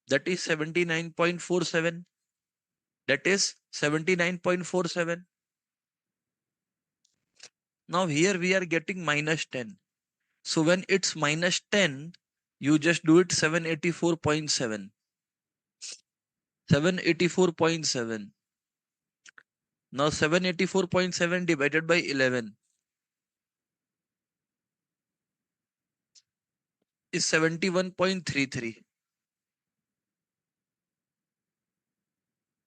That is 79.47. That is 79.47. Now here we are getting minus 10. So when it's minus 10, you just do it 784.7. 784.7. Now 784.7 divided by 11 is 71.33.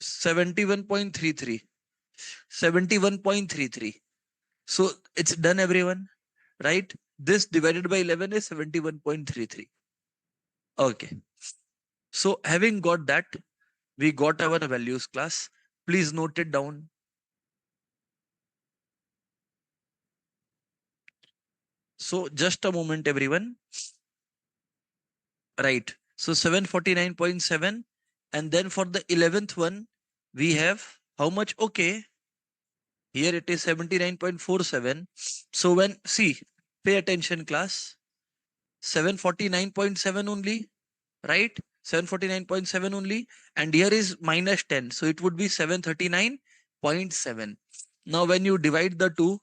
71.33. 71.33. So it's done, everyone, right? This divided by 11 is 71.33. Okay. So having got that, we got our values class. Please note it down. So just a moment, everyone. Right. So 749.7. And then for the 11th one, we have how much? Okay. Here it is 79.47. So when, see, pay attention class, 749.7 only, right? 749.7 only. And here is minus 10. So it would be 739.7. Now when you divide the two,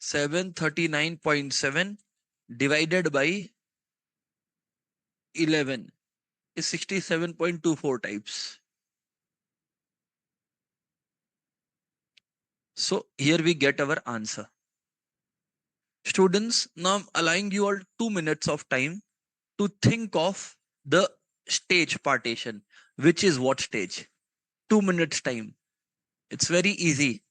739.7 divided by 11 is 67.24 types. So here we get our answer. Students, now I'm allowing you all 2 minutes of time to think of the stage partition, which is what stage? 2 minutes time. It's very easy.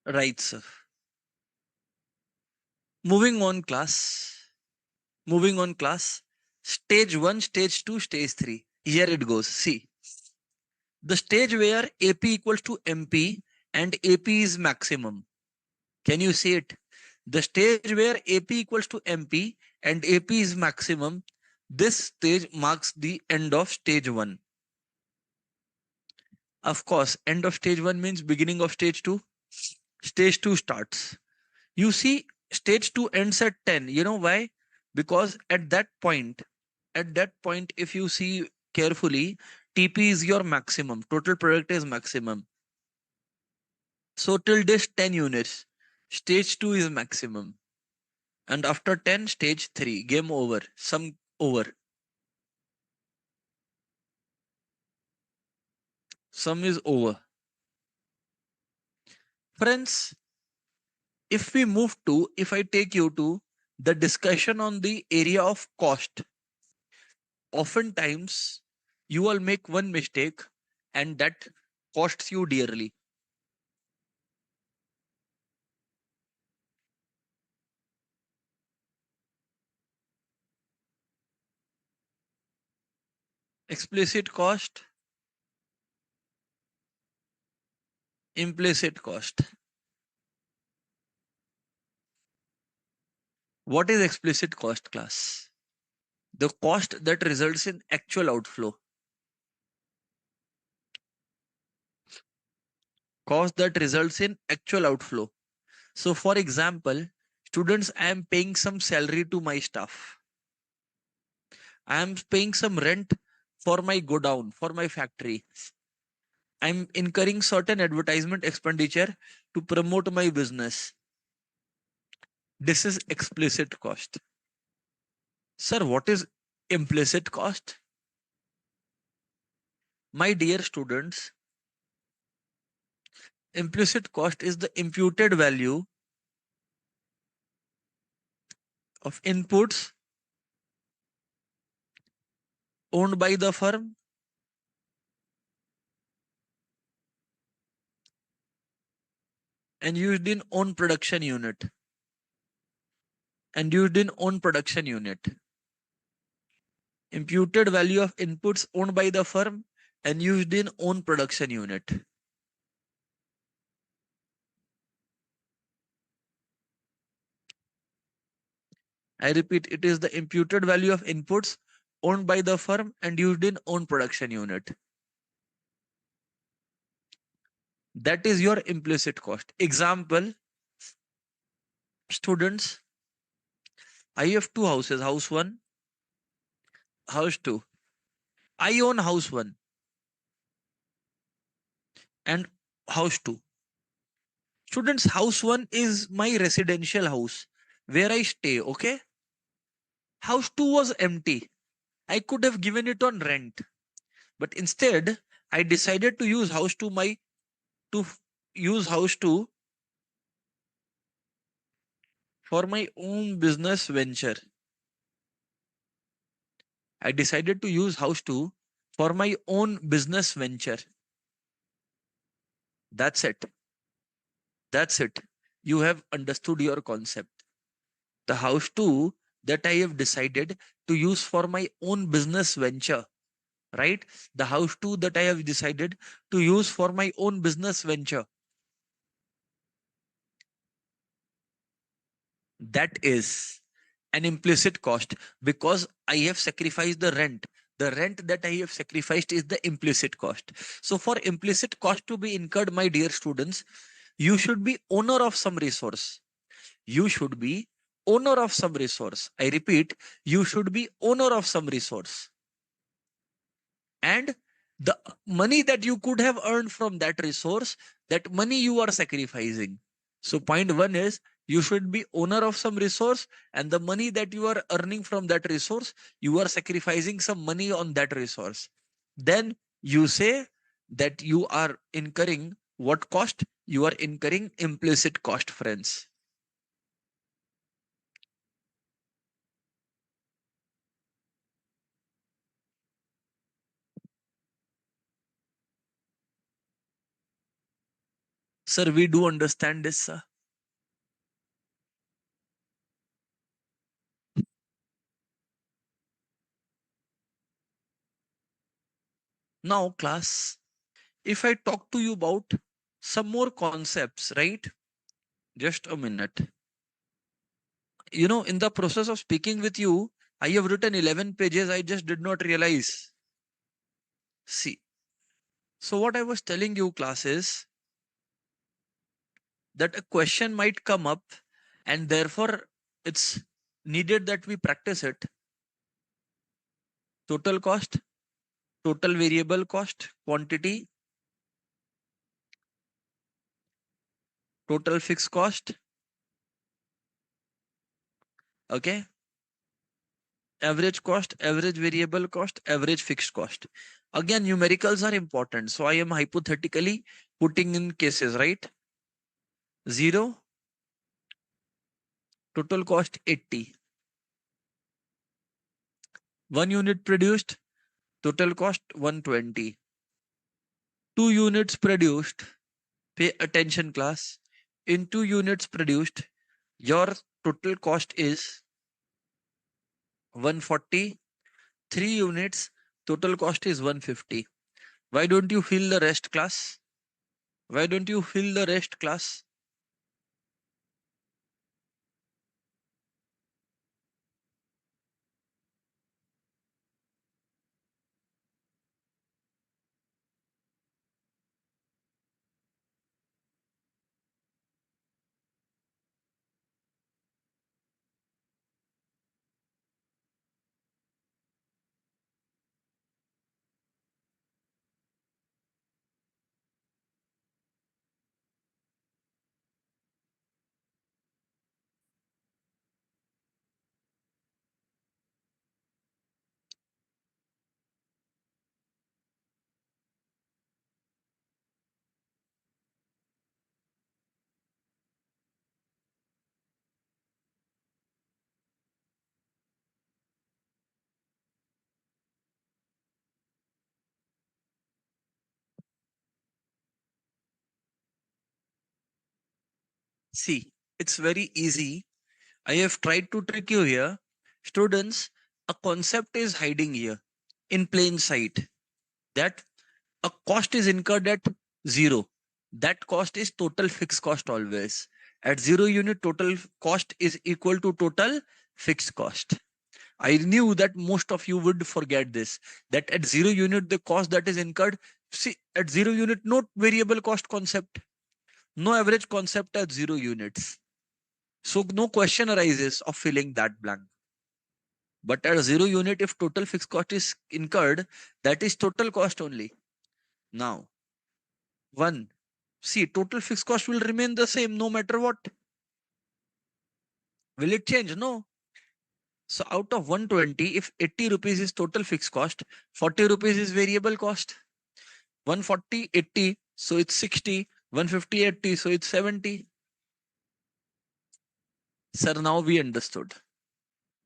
Right, sir. Moving on, class. Moving on, class. Stage 1, stage 2, stage 3. Here it goes. See, the stage where AP equals to MP and AP is maximum. Can you see it? The stage where AP equals to MP and AP is maximum. This stage marks the end of stage 1. Of course, end of stage 1 means beginning of stage 2. Stage 2 starts. You see, stage 2 ends at 10. You know why? Because at that point, if you see carefully, TP is your maximum. Total product is maximum. So till this 10 units, stage 2 is maximum. And after 10, stage 3, game over. Sum over. Sum is over. Friends, if I take you to the discussion on the area of cost, oftentimes you will make one mistake and that costs you dearly. Explicit cost, implicit cost. What is explicit cost, class? The cost that results in actual outflow. Cost that results in actual outflow. So for example, students, I am paying some salary to my staff. I am paying some rent for my godown, for my factory. I'm incurring certain advertisement expenditure to promote my business. This is explicit cost. Sir, what is implicit cost? My dear students, implicit cost is the imputed value of inputs owned by the firm and used in own production unit and used in own production unit. Imputed value of inputs owned by the firm and used in own production unit. I repeat, it is the imputed value of inputs owned by the firm and used in own production unit. That is your implicit cost. Example, students, I have two houses, house one, house two. I own house one and house two. Students, house one is my residential house where I stay, okay? House two was empty. I could have given it on rent, but instead I decided to use house two to use house two for my own business venture. I decided to use house two for my own business venture. That's it. That's it. You have understood your concept. The house two that I have decided to use for my own business venture, right? The house two that I have decided to use for my own business venture. That is an implicit cost because I have sacrificed the rent. The rent that I have sacrificed is the implicit cost. So, for implicit cost to be incurred, my dear students, you should be owner of some resource. You should be owner of some resource. I repeat, you should be owner of some resource. And the money that you could have earned from that resource, that money you are sacrificing. So point one is you should be owner of some resource, and the money that you are earning from that resource, you are sacrificing some money on that resource. Then you say that you are incurring what cost? You are incurring implicit cost, friends. Sir, we do understand this, sir. Now, class, if I talk to you about some more concepts, right? Just a minute. In the process of speaking with you, I have written 11 pages. I just did not realize. See, so what I was telling you, class, is that a question might come up, and therefore it's needed that we practice it. Total cost, total variable cost, quantity, total fixed cost, okay, average cost, average variable cost, average fixed cost. Again, numericals are important. So I am hypothetically putting in cases, right? 0, total cost 80. 1 unit produced, total cost 120. 2 units produced, pay attention class. In 2 units produced, your total cost is 140. 3 units, total cost is 150. Why don't you fill the rest, class? Why don't you fill the rest, class? See, it's very easy. I have tried to trick you here. Students, a concept is hiding here in plain sight, that a cost is incurred at zero. That cost is total fixed cost always. At 0 unit, total cost is equal to total fixed cost. I knew that most of you would forget this. That at 0 unit, the cost that is incurred, see, at 0 unit, no variable cost concept, no average concept at 0 units. So no question arises of filling that blank. But at 0 unit, if total fixed cost is incurred, that is total cost only. Now, one, see, total fixed cost will remain the same no matter what. Will it change? No. So out of 120, if 80 rupees is total fixed cost, 40 rupees is variable cost. 140, 80, so it's 60. 150, 80, so it's 70. Sir, now we understood.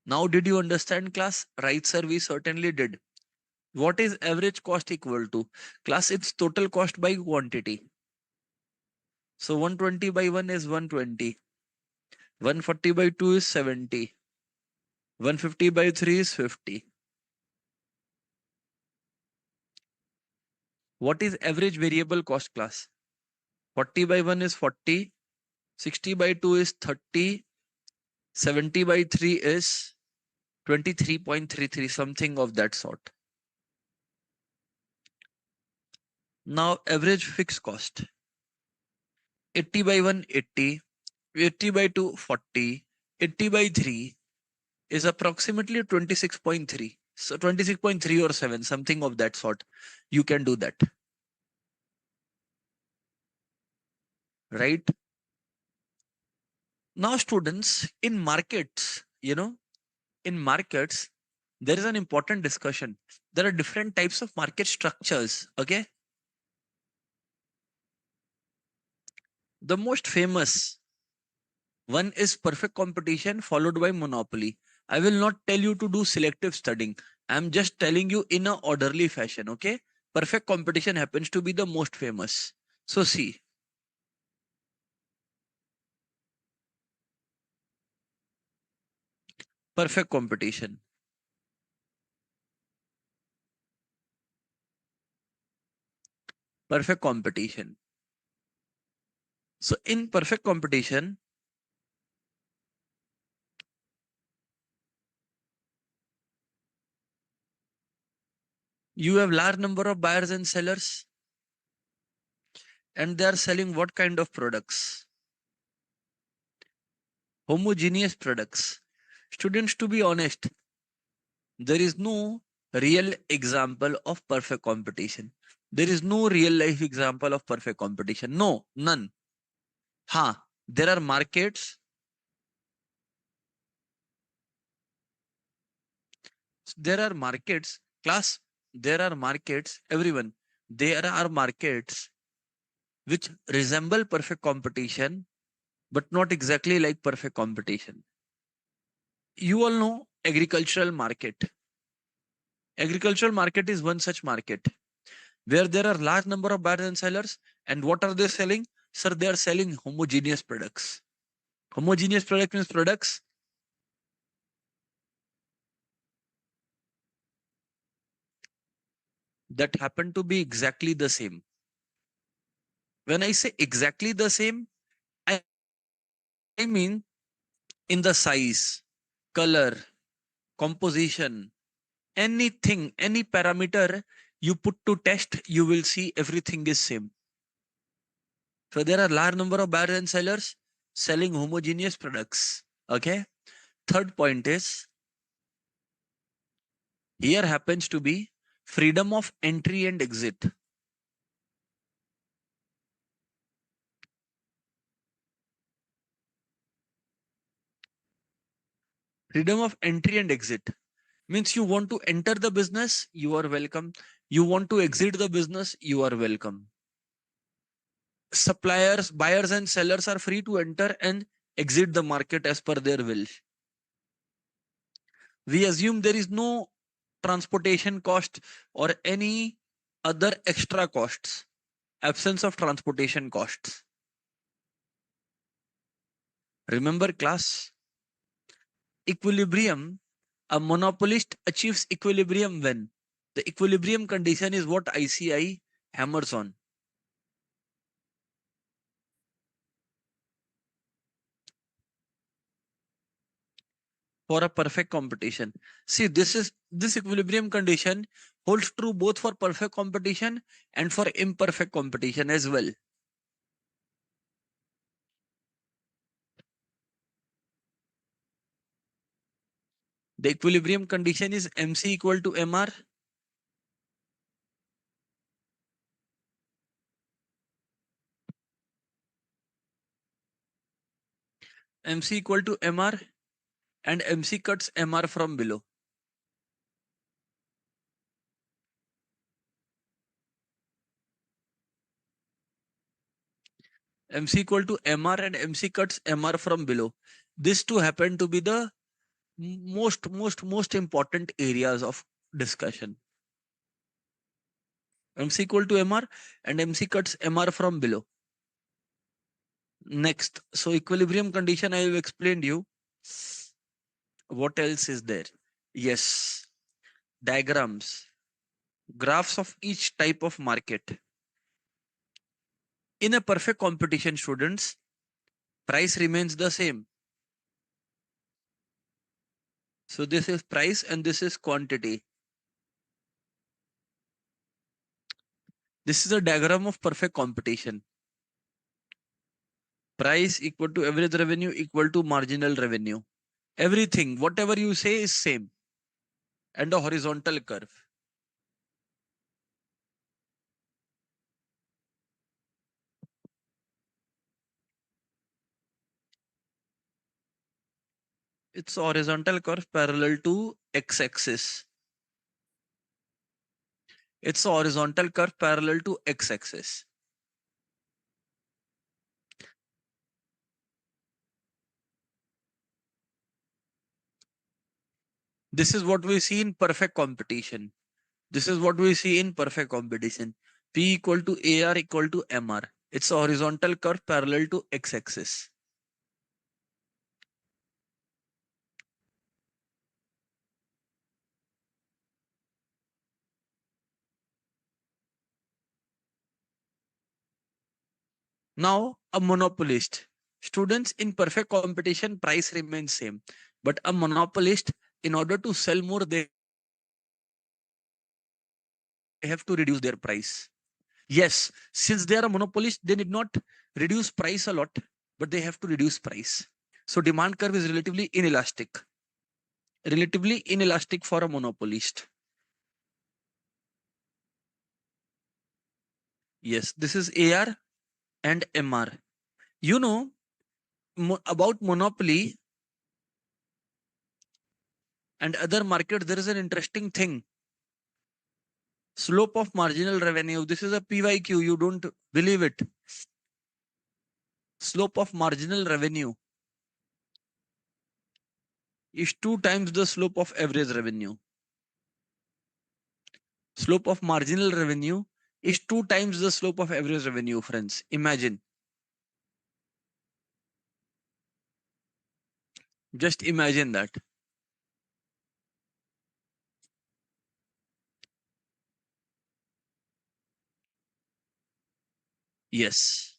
Now did you understand, class? Right, sir, we certainly did. What is average cost equal to? Class, it's total cost by quantity. So 120 by 1 is 120. 140 by 2 is 70. 150 by 3 is 50. What is average variable cost, class? 40 by 1 is 40. 60 by 2 is 30. 70 by 3 is 23.33, something of that sort. Now average fixed cost. 80 by 1, 80. 80 by 2, 40. 80 by 3 is approximately 26.3. So 26.3 or 7, something of that sort. You can do that. Right? Now, students, in markets, in markets, there is an important discussion. There are different types of market structures. Okay. The most famous one is perfect competition followed by monopoly. I will not tell you to do selective studying. I'm just telling you in a orderly fashion. Okay. Perfect competition happens to be the most famous. So see, perfect competition. Perfect competition. So in perfect competition, you have large number of buyers and sellers, and they are selling what kind of products? Homogeneous products. Students, to be honest, there is no real example of perfect competition. There is no real life example of perfect competition. No, none. Ha, there are markets. There are markets, class. There are markets, everyone. There are markets which resemble perfect competition, but not exactly like perfect competition. You all know agricultural market. Agricultural market is one such market where there are large number of buyers and sellers. And what are they selling? Sir, they are selling homogeneous products. Homogeneous product means products that happen to be exactly the same. When I say exactly the same, I mean in the size, color, composition, anything, any parameter you put to test, you will see everything is same. So there are large number of buyers and sellers selling homogeneous products. Okay. Third point is, here happens to be freedom of entry and exit. Freedom of entry and exit means you want to enter the business, you are welcome. You want to exit the business, you are welcome. Suppliers, buyers, and sellers are free to enter and exit the market as per their will. We assume there is no transportation cost or any other extra costs, absence of transportation costs. Remember class? Equilibrium. A monopolist achieves equilibrium when the equilibrium condition is what ICI hammers on. For a perfect competition. See, this equilibrium condition holds true both for perfect competition and for imperfect competition as well. The equilibrium condition is MC equal to MR. MC equal to MR and MC cuts MR from below. MC equal to MR and MC cuts MR from below. This two happen to be the most important areas of discussion. MC equal to MR and MC cuts MR from below. Next, so equilibrium condition I have explained you. What else is there? Yes, diagrams, graphs of each type of market. In a perfect competition, students, price remains the same. So this is price and this is quantity. This is a diagram of perfect competition. Price equal to average revenue equal to marginal revenue. Everything, whatever you say is same. And a horizontal curve. It's a horizontal curve parallel to x-axis. It's a horizontal curve parallel to x-axis. This is what we see in perfect competition. This is what we see in perfect competition. P equal to AR equal to MR. It's a horizontal curve parallel to x-axis. Now, a monopolist. Students, in perfect competition, price remains same. But a monopolist, in order to sell more, they have to reduce their price. Yes, since they are a monopolist, they need not reduce price a lot, but they have to reduce price. So demand curve is relatively inelastic for a monopolist. Yes, this is AR and MR. You know, about monopoly and other markets, there is an interesting thing. Slope of marginal revenue. This is a PYQ. You don't believe it. Slope of marginal revenue is 2 times the slope of average revenue. Slope of marginal revenue is 2 times the slope of average revenue, friends. Imagine. Just imagine that. Yes.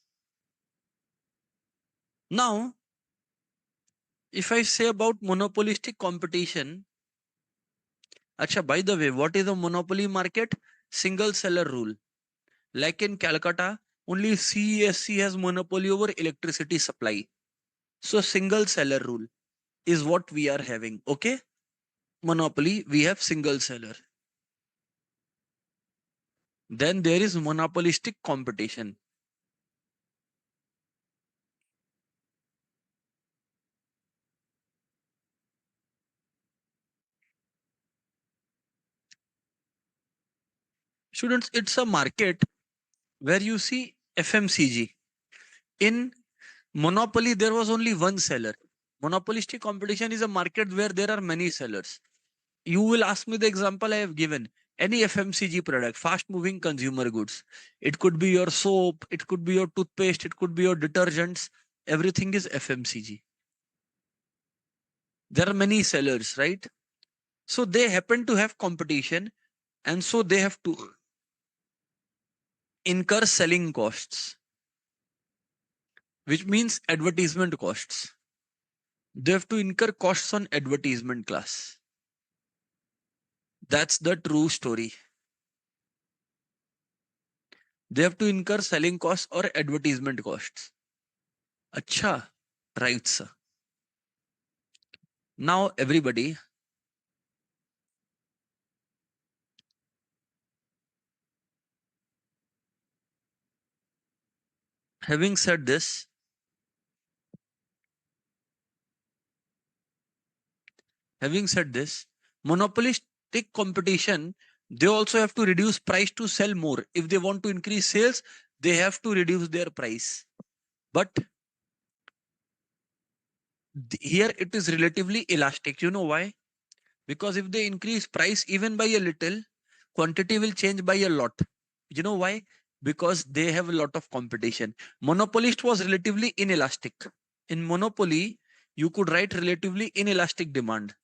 Now, if I say about monopolistic competition, acha, by the way, what is a monopoly market? Single seller rule. Like in Calcutta, only CESC has monopoly over electricity supply. So single seller rule is what we are having. Okay. Monopoly, we have single seller. Then there is monopolistic competition. Students, it's a market where you see FMCG. In monopoly, there was only one seller. Monopolistic competition is a market where there are many sellers. You will ask me the example I have given. Any FMCG product, fast moving consumer goods. It could be your soap, it could be your toothpaste, it could be your detergents. Everything is FMCG. There are many sellers, right? So they happen to have competition, and so they have to incur selling costs, which means advertisement costs. They have to incur costs on advertisement class. That's the true story. They have to incur selling costs or advertisement costs. Acha, right, sir. Now, everybody, having said this, having said this, monopolistic competition, they also have to reduce price to sell more. If they want to increase sales, they have to reduce their price. But here it is relatively elastic. You know why? Because if they increase price even by a little, quantity will change by a lot. You know why? Because they have a lot of competition. Monopolist was relatively inelastic. In monopoly, you could write relatively inelastic demand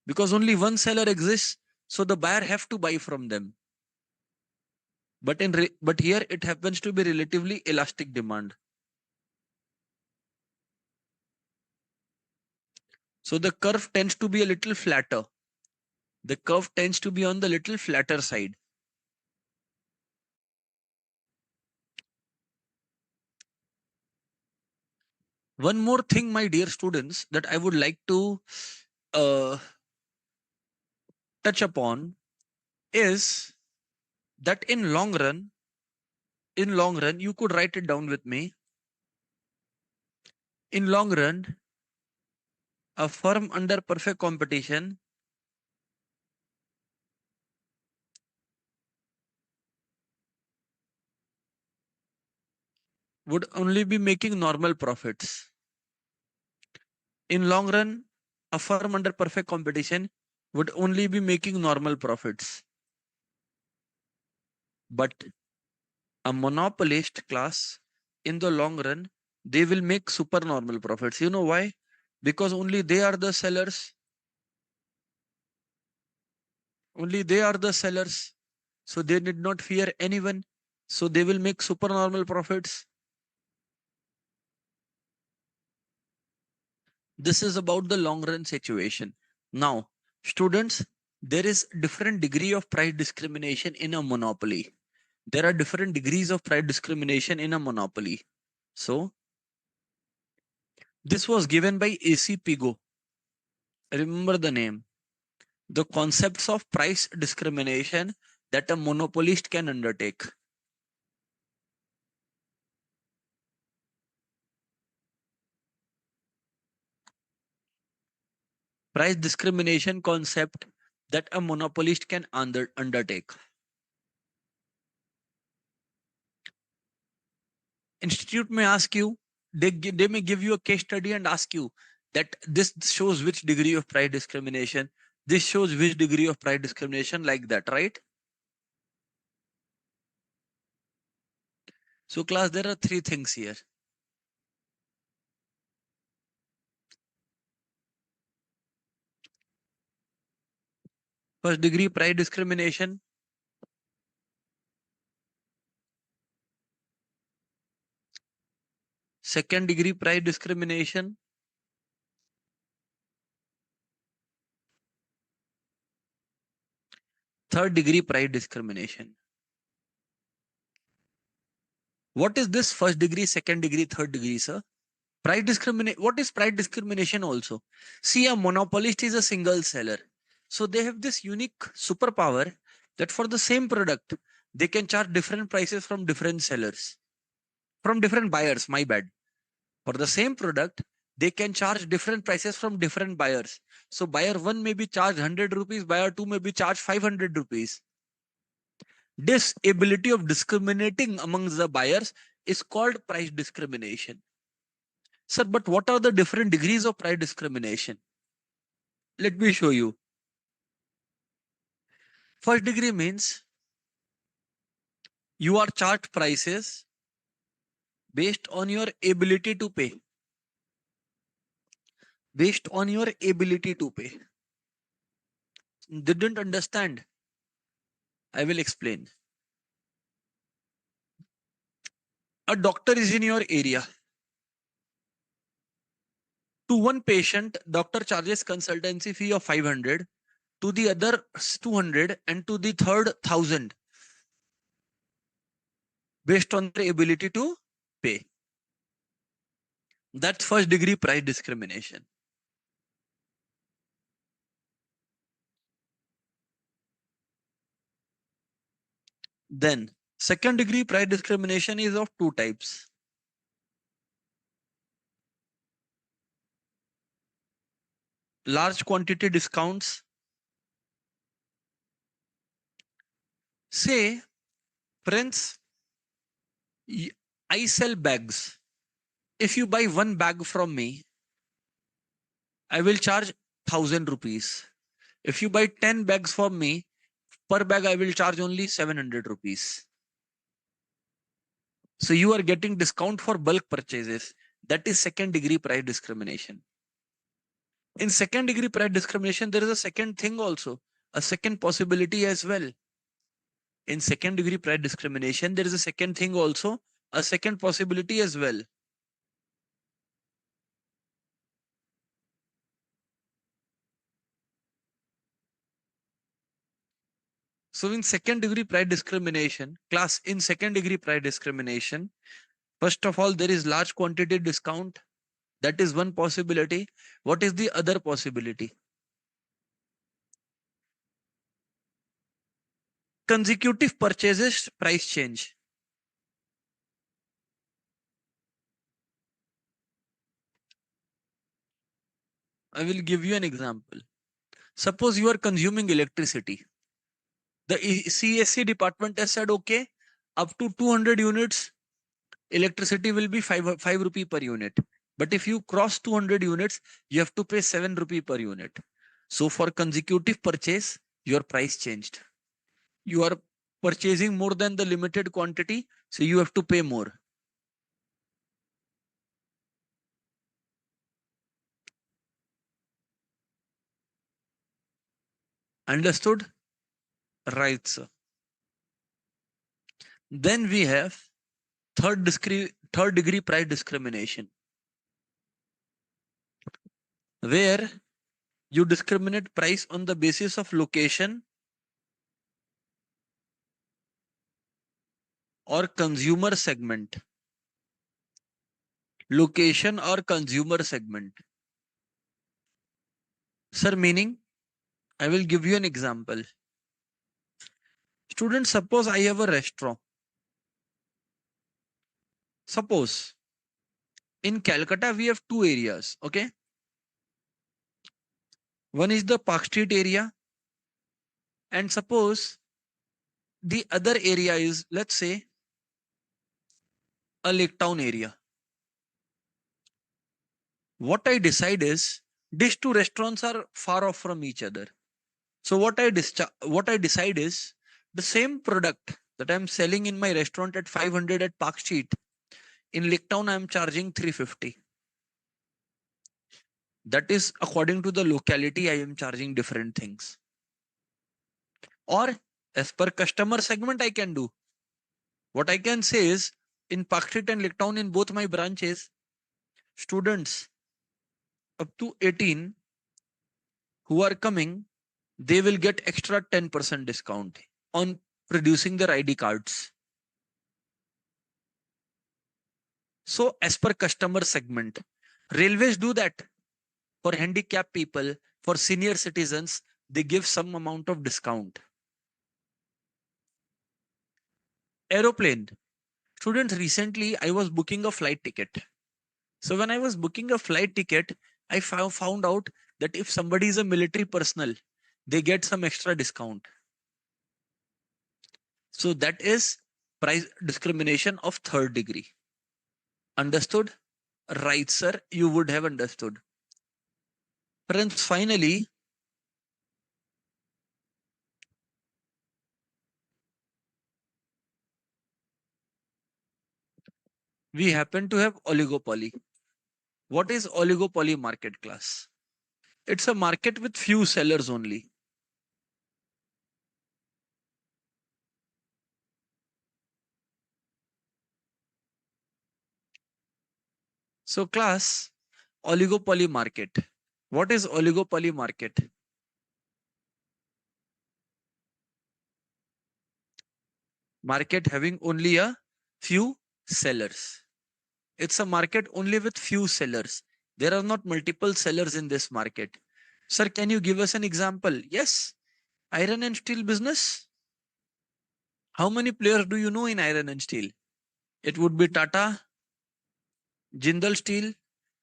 because only one seller exists, so the buyer have to buy from them. But here it happens to be relatively elastic demand. So the curve tends to be a little flatter. The curve tends to be on the little flatter side. One more thing, my dear students, that I would like to uh, touch upon is that in long run, you could write it down with me. In long run, a firm under perfect competition would only be making normal profits. In long run, a firm under perfect competition would only be making normal profits. But a monopolist class, in the long run, they will make super normal profits. You know why? Because only they are the sellers. Only they are the sellers. So they did not fear anyone. So they will make super normal profits. This is about the long run situation. Now, students, there is different degree of price discrimination in a monopoly. There are different degrees of price discrimination in a monopoly. So this was given by AC Pigo. Remember the name. The concepts of price discrimination that a monopolist can undertake. Price discrimination concept that a monopolist can undertake. Institute may ask you, they may give you a case study and ask you that this shows which degree of price discrimination, this shows which degree of price discrimination, like that, right? So class, there are three things here. First degree price discrimination, second degree price discrimination, third degree price discrimination. What is this first degree, second degree, third degree, sir? Price discrimination. What is price discrimination also? See, a monopolist is a single seller. So they have this unique superpower that for the same product, they can charge different prices from different sellers, from different buyers, my bad. For the same product, they can charge different prices from different buyers. So buyer 1 may be charged 100 rupees, buyer 2 may be charged 500 rupees. This ability of discriminating amongst the buyers is called price discrimination. Sir, but what are the different degrees of price discrimination? Let me show you. First degree means you are charged prices based on your ability to pay. based on your ability to pay. Didn't understand? I will explain. A doctor is in your area. To one patient, doctor charges consultancy fee of 500, to the other 200, and to the third 1000 based on their ability to pay. That's first degree price discrimination. Then second degree price discrimination is of two types. Large quantity discounts. Say, friends, I sell bags. If you buy one bag from me, I will charge 1000 rupees. If you buy 10 bags from me, per bag I will charge only 700 rupees. So you are getting discount for bulk purchases. That is second degree price discrimination. In second degree price discrimination, there is a second thing also, a second possibility as well. In second degree price discrimination, there is a second thing also, a second possibility as well. So in second degree price discrimination, class in second degree price discrimination, first of all, there is large quantity discount. That is one possibility. What is the other possibility? Consecutive purchases price change. I will give you an example. Suppose you are consuming electricity. The CSC department has said, okay, up to 200 units, electricity will be 5 rupee per unit. But if you cross 200 units, you have to pay 7 rupee per unit. So for consecutive purchase, your price changed. You are purchasing more than the limited quantity, so you have to pay more. Understood? Right, sir. Then we have third degree price discrimination, where you discriminate price on the basis of location or consumer segment. Location or consumer segment. Sir, meaning, I will give you an example. Students, suppose I have a restaurant. Suppose in Calcutta, we have two areas. Okay. One is the Park Street area. And suppose the other area is, let's say, a Lake Town area. What I decide is, these two restaurants are far off from each other. So what I decide is, the same product that I'm selling in my restaurant at 500 at Park Street, in Lake Town I'm charging 350. That is according to the locality I am charging different things. Or as per customer segment I can do. What I can say is, in Park Street and Lake Town, in both my branches, students up to 18 who are coming, they will get extra 10% discount on producing their ID cards. So as per customer segment, railways do that for handicapped people, for senior citizens, they give some amount of discount. Aeroplane. Students, recently I was booking a flight ticket. So when I was booking a flight ticket, I found out that if somebody is a military personnel, they get some extra discount. So that is price discrimination of third degree. Understood? Right, sir. You would have understood. Friends, finally, we happen to have oligopoly. What is oligopoly market class? It's a market with few sellers only. So class, oligopoly market. What is oligopoly market? Market having only a few sellers. It's a market only with few sellers. There are not multiple sellers in this market. Sir, can you give us an example? Yes, iron and steel business. How many players do you know in iron and steel? It would be Tata, Jindal Steel,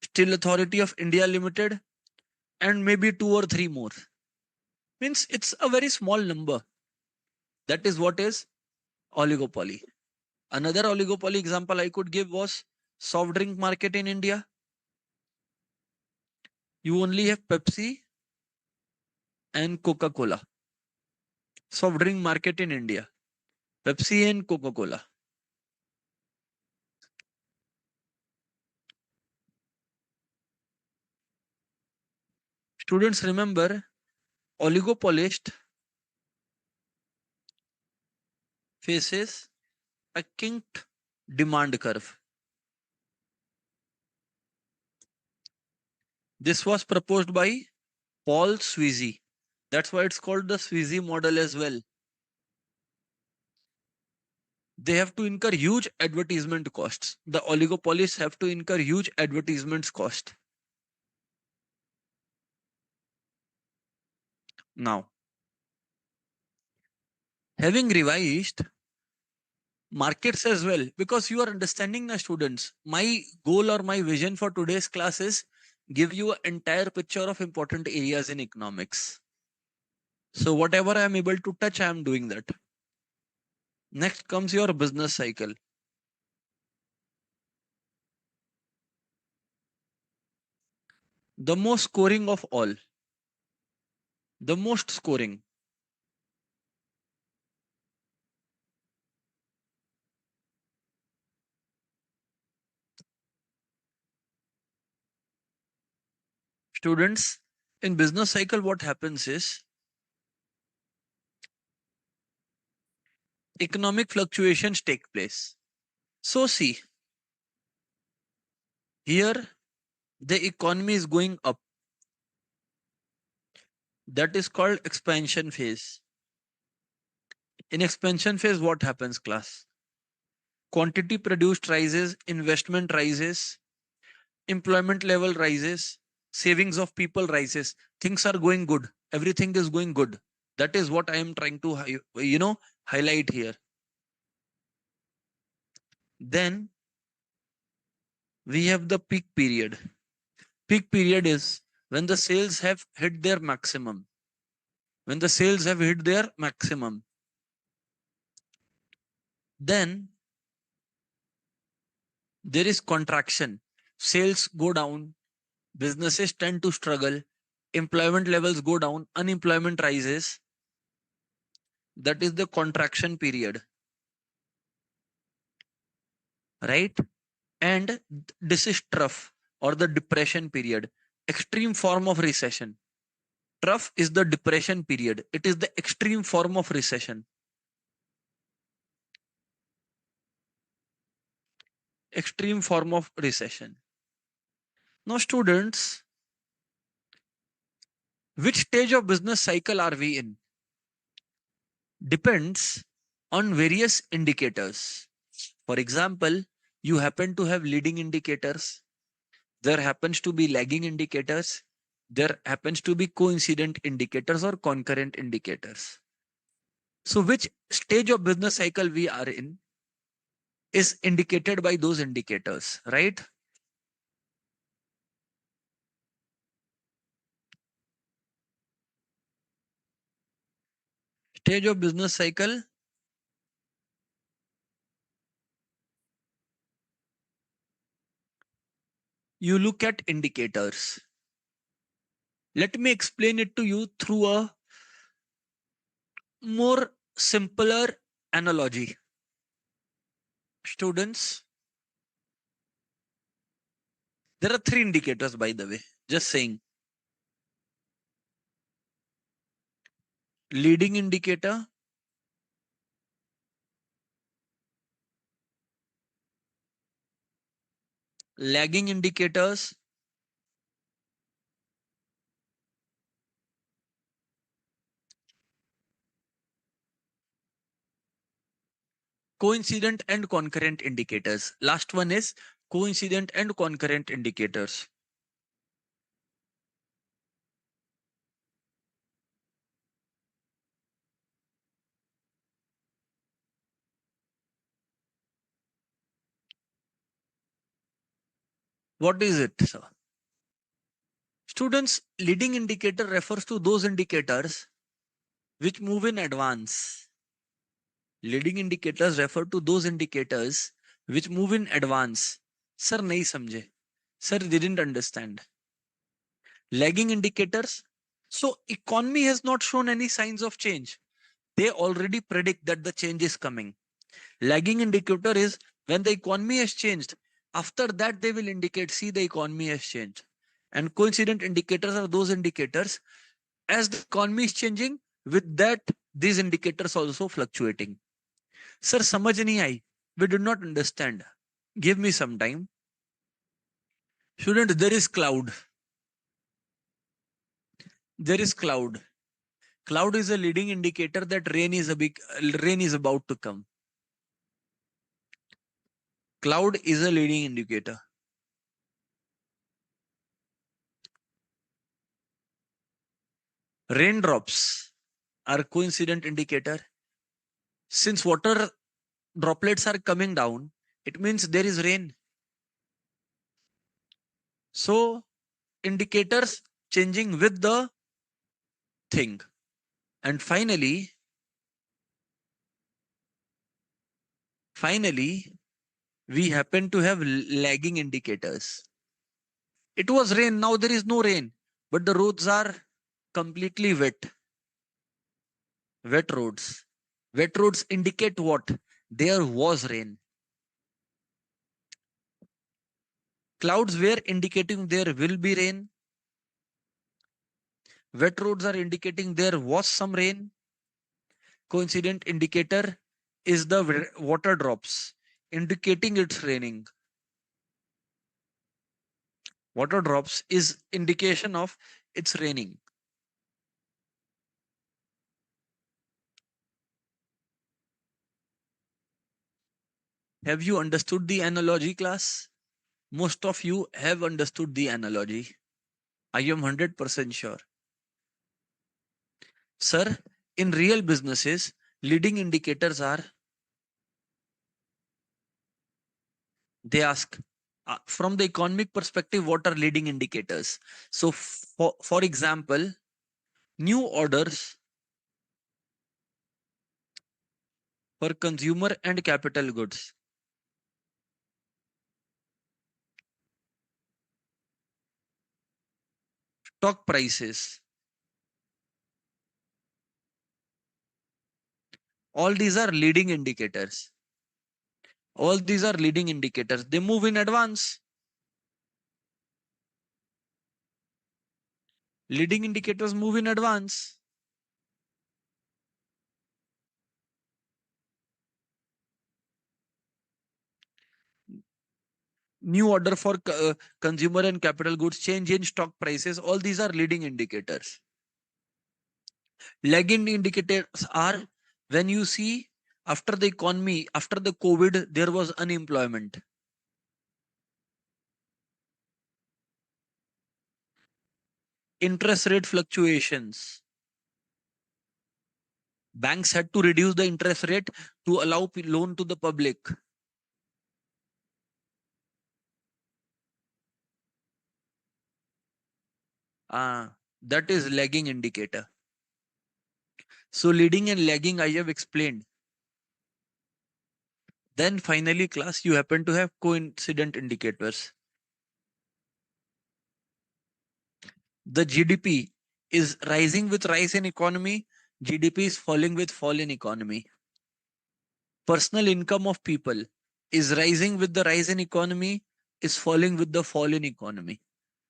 Steel Authority of India Limited, and maybe two or three more. Means it's a very small number. That is what is oligopoly. Another oligopoly example I could give was soft drink market in India. You only have Pepsi and Coca-Cola. Soft drink market in India. Pepsi and Coca-Cola. Students remember, oligopolist faces a kinked demand curve. This was proposed by Paul Sweezy. That's why it's called the Sweezy model as well. They have to incur huge advertisement costs. The oligopolists have to incur huge advertisements cost. Now, having revised markets as well, because you are understanding the students, my goal or my vision for today's class is give you an entire picture of important areas in economics. So whatever I am able to touch, I am doing that. Next comes your business cycle. The most scoring of all. The most scoring. Students, in business cycle, what happens is economic fluctuations take place. So see, here the economy is going up. That is called expansion phase. In expansion phase, what happens, class? Quantity produced rises, investment rises, employment level rises, savings of people rises. Things are going good. Everything is going good. That is what I am trying to highlight here. Then we have the peak period. Peak period is when the sales have hit their maximum. When the sales have hit their maximum, then there is contraction. Sales go down, businesses tend to struggle, employment levels go down, unemployment rises. That is the contraction period, right? And this is trough or the depression period, extreme form of recession. Trough is the depression period. It is the extreme form of recession. Extreme form of recession. Now, students, which stage of business cycle are we in? Depends on various indicators. For example, you happen to have leading indicators. There happens to be lagging indicators. There happens to be coincident indicators or concurrent indicators. So which stage of business cycle we are in is indicated by those indicators, right? Stage of business cycle, you look at indicators. Let me explain it to you through a more simpler analogy. Students, There are three indicators, by the way. Just saying. Leading indicator, lagging indicators, coincident and concurrent indicators. Last one is coincident and concurrent indicators. What is it, sir? Students, leading indicator refers to those indicators which move in advance. Leading indicators refer to those indicators which move in advance. Sir, nahi samjhe. Sir, didn't understand. Lagging indicators. So economy has not shown any signs of change. They already predict that the change is coming. Lagging indicator is when the economy has changed. After that, they will indicate, see, the economy has changed. And coincident indicators are those indicators as the economy is changing, with that, these indicators also fluctuating. Sir, samajh nahi aayi. We did not understand. Give me some time. Student, there is cloud. There is cloud. Cloud is a leading indicator that rain is about to come. Cloud is a leading indicator. Raindrops are coincident indicator. Since water droplets are coming down, it means there is rain. So indicators changing with the thing. And finally, we happen to have lagging indicators. It was rain, now there is no rain, but the roads are completely wet. Wet roads. Wet roads indicate what? There was rain. Clouds were indicating there will be rain. Wet roads are indicating there was some rain. Coincident indicator is the water drops indicating it's raining. Water drops is indication of it's raining. Have you understood the analogy, class? Most of you have understood the analogy. I am 100% sure. Sir, in real businesses, leading indicators are, they ask, from the economic perspective, what are leading indicators? So, for example, new orders for consumer and capital goods, stock prices, all these are leading indicators. All these are leading indicators. They move in advance. Leading indicators move in advance. New order for consumer and capital goods, change in stock prices, all these are leading indicators. Lagging indicators are when you see after the economy, after the COVID, there was unemployment. Interest rate fluctuations. Banks had to reduce the interest rate to allow loan to the public. That is lagging indicator. So leading and lagging I have explained. Then finally, class, you happen to have coincident indicators. The GDP is rising with rise in economy. GDP is falling with fall in economy. Personal income of people is rising with the rise in economy. is falling with the fall in economy.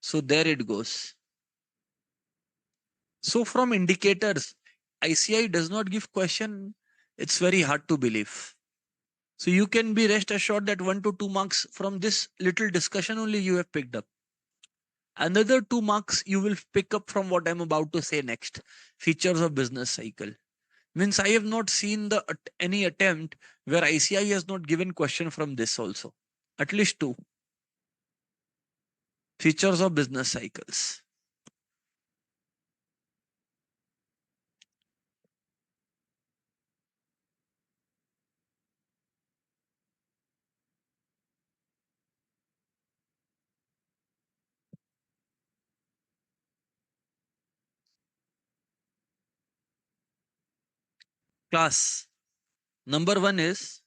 So there it goes. So from indicators, ICI does not give question. It's very hard to believe. So you can be rest assured that 1 to 2 marks from this little discussion only you have picked up. Another 2 marks you will pick up from what I'm about to say next. Features of business cycle. Means I have not seen any attempt where ICI has not given question from this also. At least two. Features of business cycles. Class. Number one is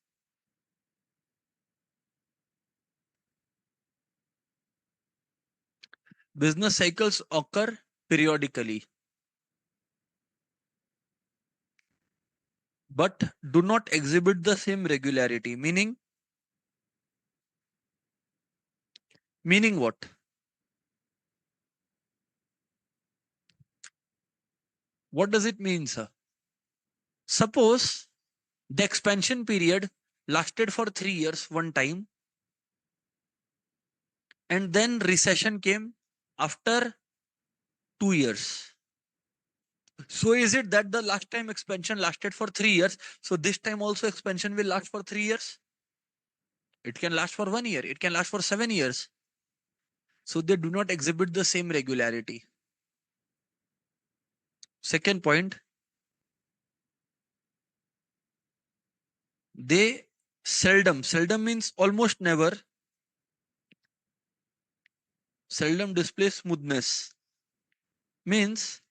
business cycles occur periodically, but do not exhibit the same regularity. Meaning what? What does it mean, sir? Suppose the expansion period lasted for 3 years one time, and then recession came after 2 years. So is it that the last time expansion lasted for 3 years? So this time also expansion will last for 3 years? It can last for 1 year. It can last for 7 years. So they do not exhibit the same regularity. Second point, they seldom means almost never, seldom display smoothness. Means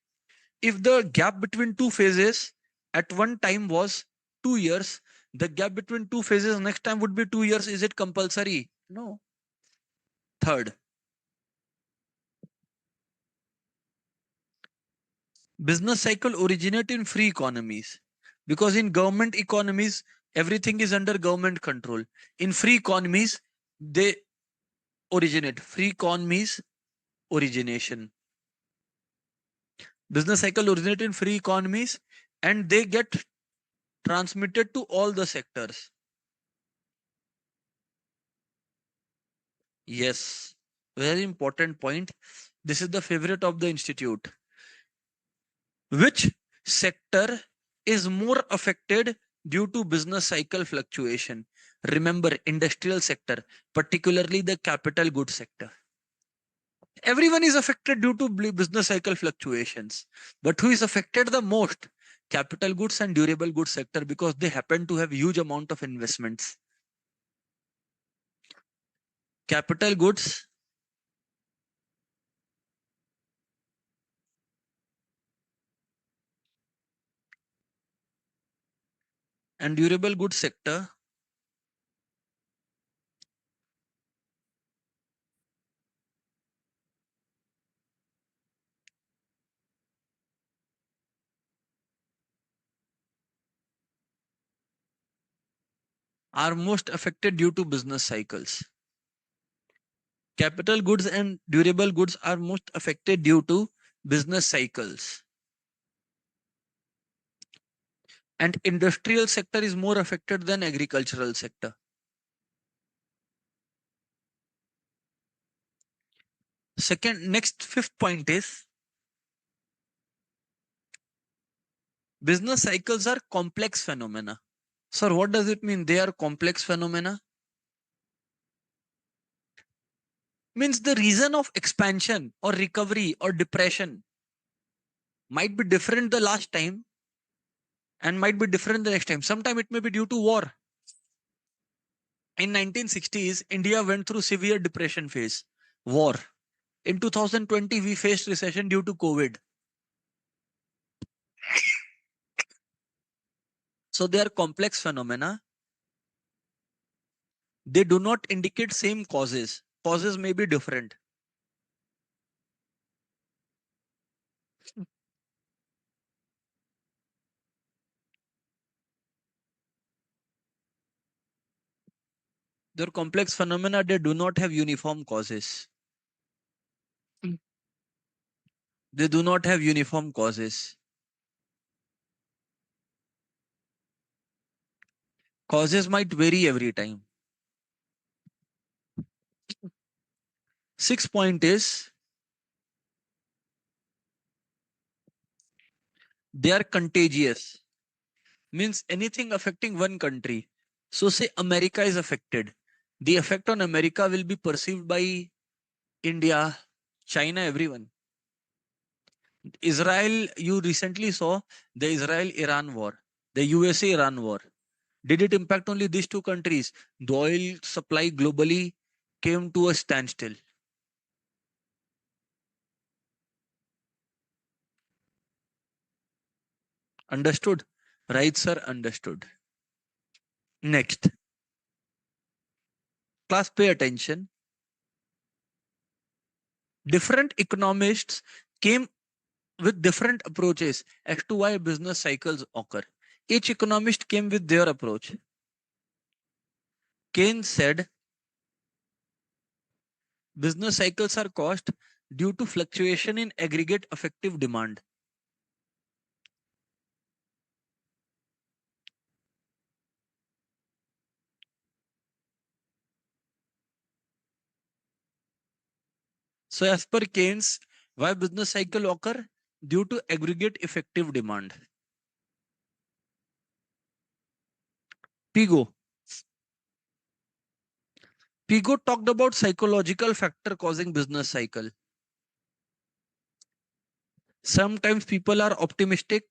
if the gap between two phases at one time was 2 years, the gap between two phases next time would be 2 years. Is it compulsory? No. Third, business cycle originate in free economies, because in government economies everything is under government control. In free economies they originate. Free economies origination. Business cycle originate in free economies and they get transmitted to all the sectors. Yes, very important point. This is the favorite of the institute. Which sector is more affected due to business cycle fluctuation? Remember, industrial sector, particularly the capital goods sector. Everyone is affected due to business cycle fluctuations. But who is affected the most? Capital goods and durable goods sector, because they happen to have huge amount of investments. Capital goods and durable goods sector are most affected due to business cycles. Capital goods and durable goods are most affected due to business cycles. And industrial sector is more affected than agricultural sector. Fifth point is business cycles are complex phenomena. Sir, what does it mean? They are complex phenomena? Means the reason of expansion or recovery or depression might be different the last time and might be different the next time. Sometime it may be due to war. In 1960s, India went through severe depression phase, war. In 2020, we faced recession due to COVID. So they are complex phenomena. They do not indicate same causes. Causes may be different. They're complex phenomena, they do not have uniform causes. They do not have uniform causes. Causes might vary every time. Sixth point is they are contagious. Means anything affecting one country. So say America is affected. The effect on America will be perceived by India, China, everyone. Israel, you recently saw the Israel-Iran war, the USA-Iran war. Did it impact only these two countries? The oil supply globally came to a standstill. Understood? Right, sir, understood. Next, class, pay attention. Different economists came with different approaches as to why business cycles occur. Each economist came with their approach. Keynes said business cycles are caused due to fluctuation in aggregate effective demand. So, as per Keynes, why business cycle occur? Due to aggregate effective demand. Pigo. Pigo talked about psychological factor causing business cycle. Sometimes people are optimistic,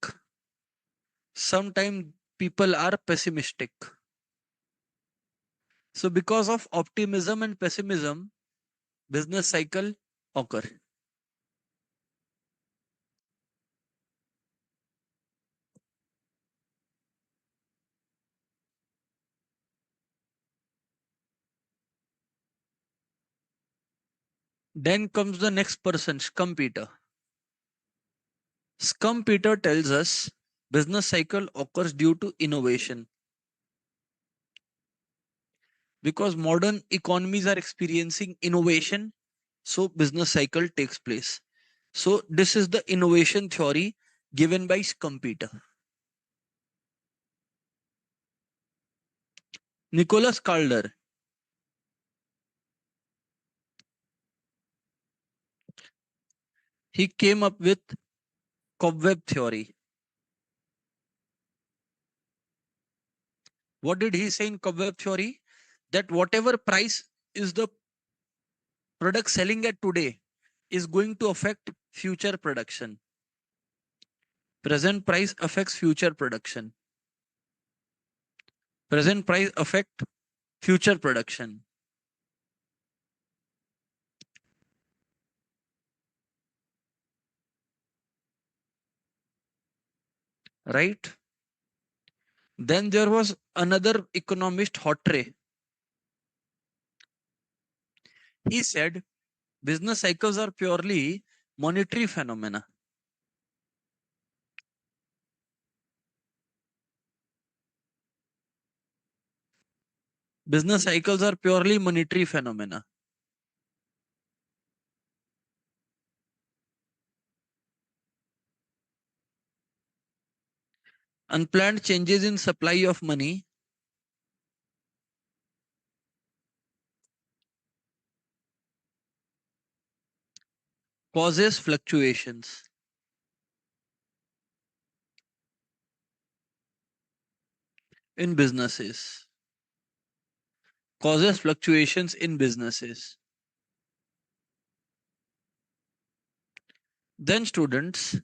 sometimes people are pessimistic. So because of optimism and pessimism, business cycle occur. Then comes the next person, Scumpeter. Scumpeter tells us business cycle occurs due to innovation because modern economies are experiencing innovation, so business cycle takes place. So this is the innovation theory given by Scumpeter. Nicholas Calder, he came up with cobweb theory. What did he say in cobweb theory? That whatever price is the product selling at today is going to affect future production. Present price affects future production. Present price affect future production. Right? Then there was another economist, Hotre. He said business cycles are purely monetary phenomena. Business cycles are purely monetary phenomena. Unplanned changes in supply of money causes fluctuations in businesses. Causes fluctuations in businesses. Then students,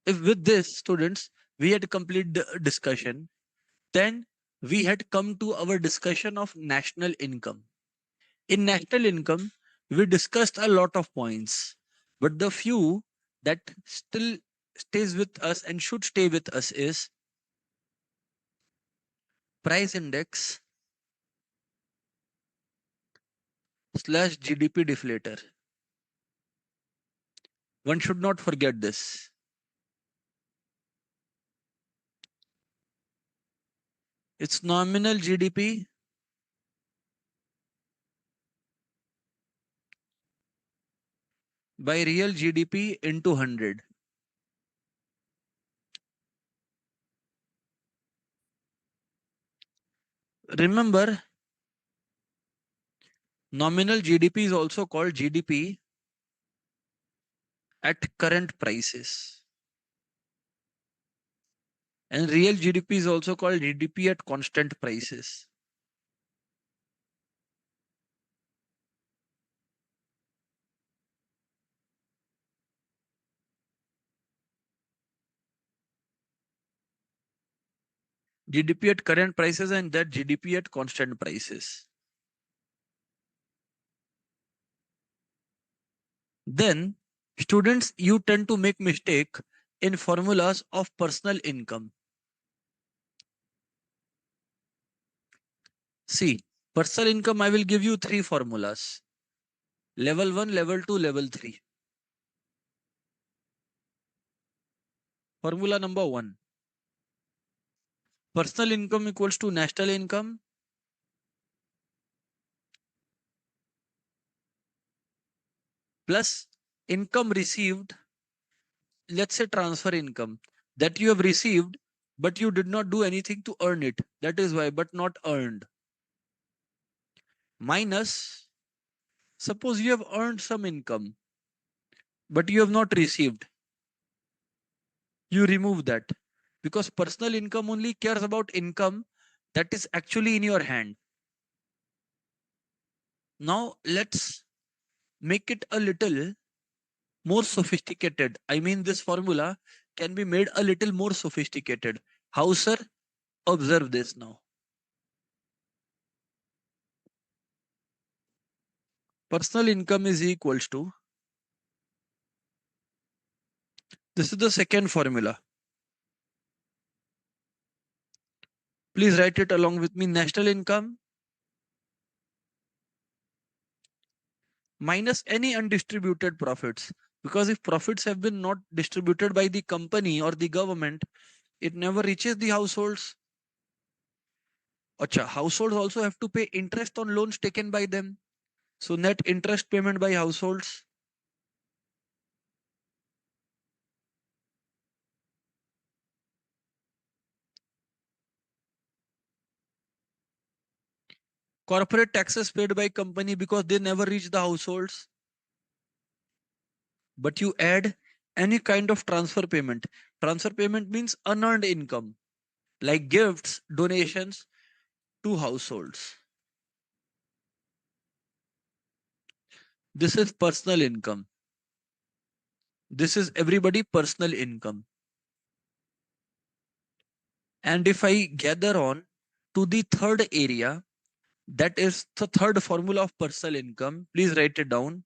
if with this students, we had complete the discussion, then we had come to our discussion of national income. In national income, we discussed a lot of points, but the few that still stays with us and should stay with us is price index slash GDP deflator. One should not forget this. It's nominal GDP by real GDP into 100. Remember, nominal GDP is also called GDP at current prices. And real GDP is also called GDP at constant prices. GDP at current prices and that GDP at constant prices. Then, students, you tend to make mistake in formulas of personal income. See, personal income, I will give you three formulas. Level 1, level 2, level 3. Formula number 1. Personal income equals to national income plus income received, let's say transfer income, that you have received, but you did not do anything to earn it. That is why, but not earned. Minus, suppose you have earned some income, but you have not received. You remove that because personal income only cares about income that is actually in your hand. Now, let's make it a little more sophisticated. I mean, this formula can be made a little more sophisticated. How, sir? Observe this now. Personal income is equals to, this is the second formula. Please write it along with me. National income minus any undistributed profits. Because if profits have been not distributed by the company or the government, it never reaches the households. Acha, households also have to pay interest on loans taken by them. So net interest payment by households corporate taxes paid by company because they never reach the households. But you add any kind of transfer payment. Transfer payment means unearned income like gifts, donations to households. This is personal income. This is everybody personal income. And if I gather on to the third area, that is the third formula of personal income. Please write it down.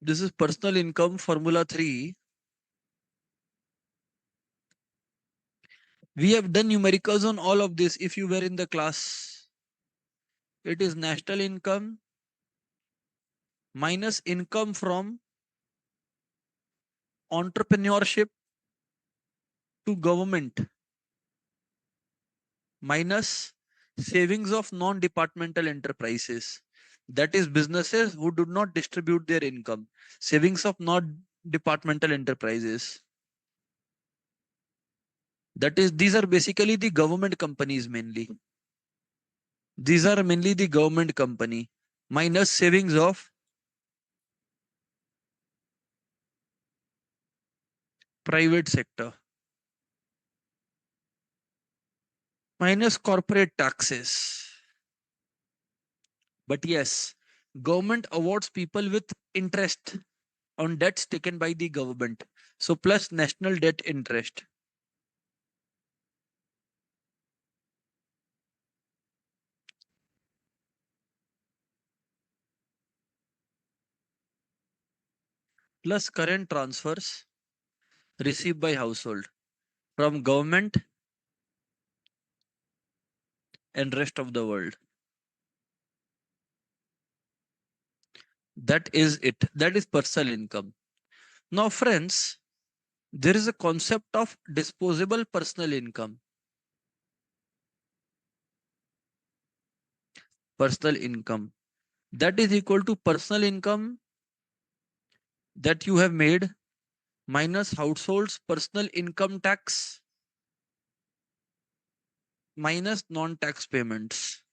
This is personal income formula 3. We have done numericals on all of this if you were in the class. It is national income minus income from entrepreneurship to government minus savings of non-departmental enterprises. That is businesses who do not distribute their income. Savings of non-departmental enterprises. That is, these are basically the government companies mainly. These are mainly the government company minus savings of private sector minus corporate taxes. But yes, government awards people with interest on debts taken by the government. So plus national debt interest. Plus current transfers received by household from government and rest of the world. That is it. That is personal income. Now, friends, there is a concept of disposable personal income. Personal income that is equal to personal income that you have made minus household's personal income tax minus non-tax payments.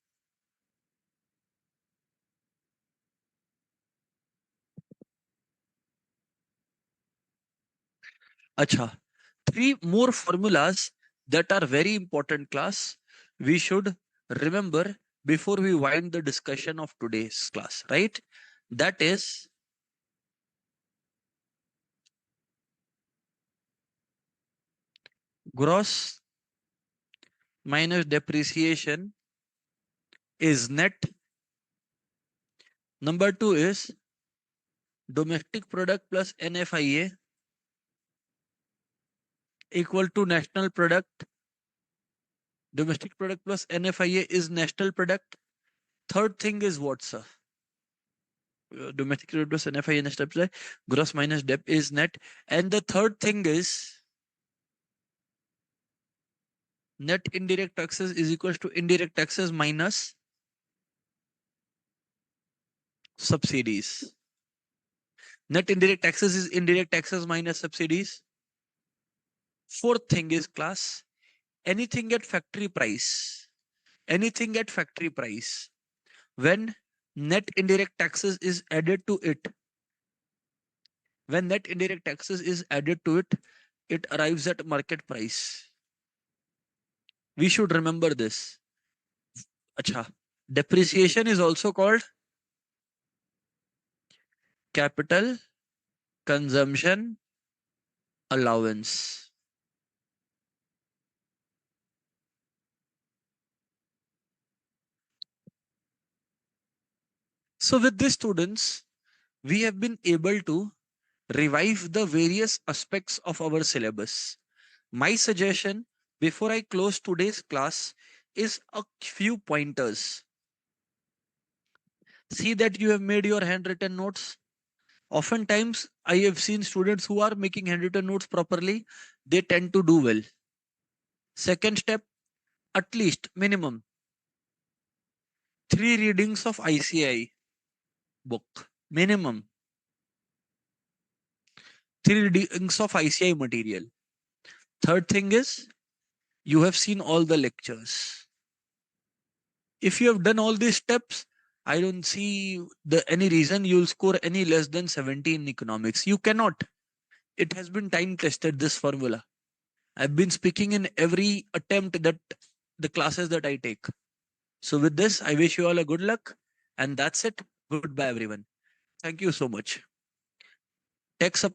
Acha, three more formulas that are very important, class. We should remember before we wind the discussion of today's class, right? That is gross minus depreciation is net. Number two is domestic product plus NFIA equal to national product. Domestic product plus NFIA is national product. Third thing is what, sir? Domestic product plus NFIA national product. Gross minus debt is net. And the third thing is net indirect taxes is equals to indirect taxes minus subsidies. Net indirect taxes is indirect taxes minus subsidies. Fourth thing is, class, anything at factory price. Anything at factory price. When net indirect taxes is added to it, when net indirect taxes is added to it, it arrives at market price. We should remember this. Acha. Depreciation is also called capital consumption allowance. So with this, students, we have been able to revive the various aspects of our syllabus. My suggestion before I close today's class is a few pointers. See that you have made your handwritten notes. Oftentimes, I have seen students who are making handwritten notes properly, they tend to do well. Second step, at least minimum 3 readings of ICAI book. Minimum 3 readings of ICAI material. Third thing is, you have seen all the lectures. If you have done all these steps, I don't see any reason you'll score any less than 70 in economics. You cannot. It has been time tested, this formula. I've been speaking in every attempt that the classes that I take. So with this, I wish you all a good luck. And that's it. Goodbye, everyone. Thank you so much. Text up.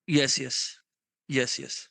Yes, yes. Yes, yes.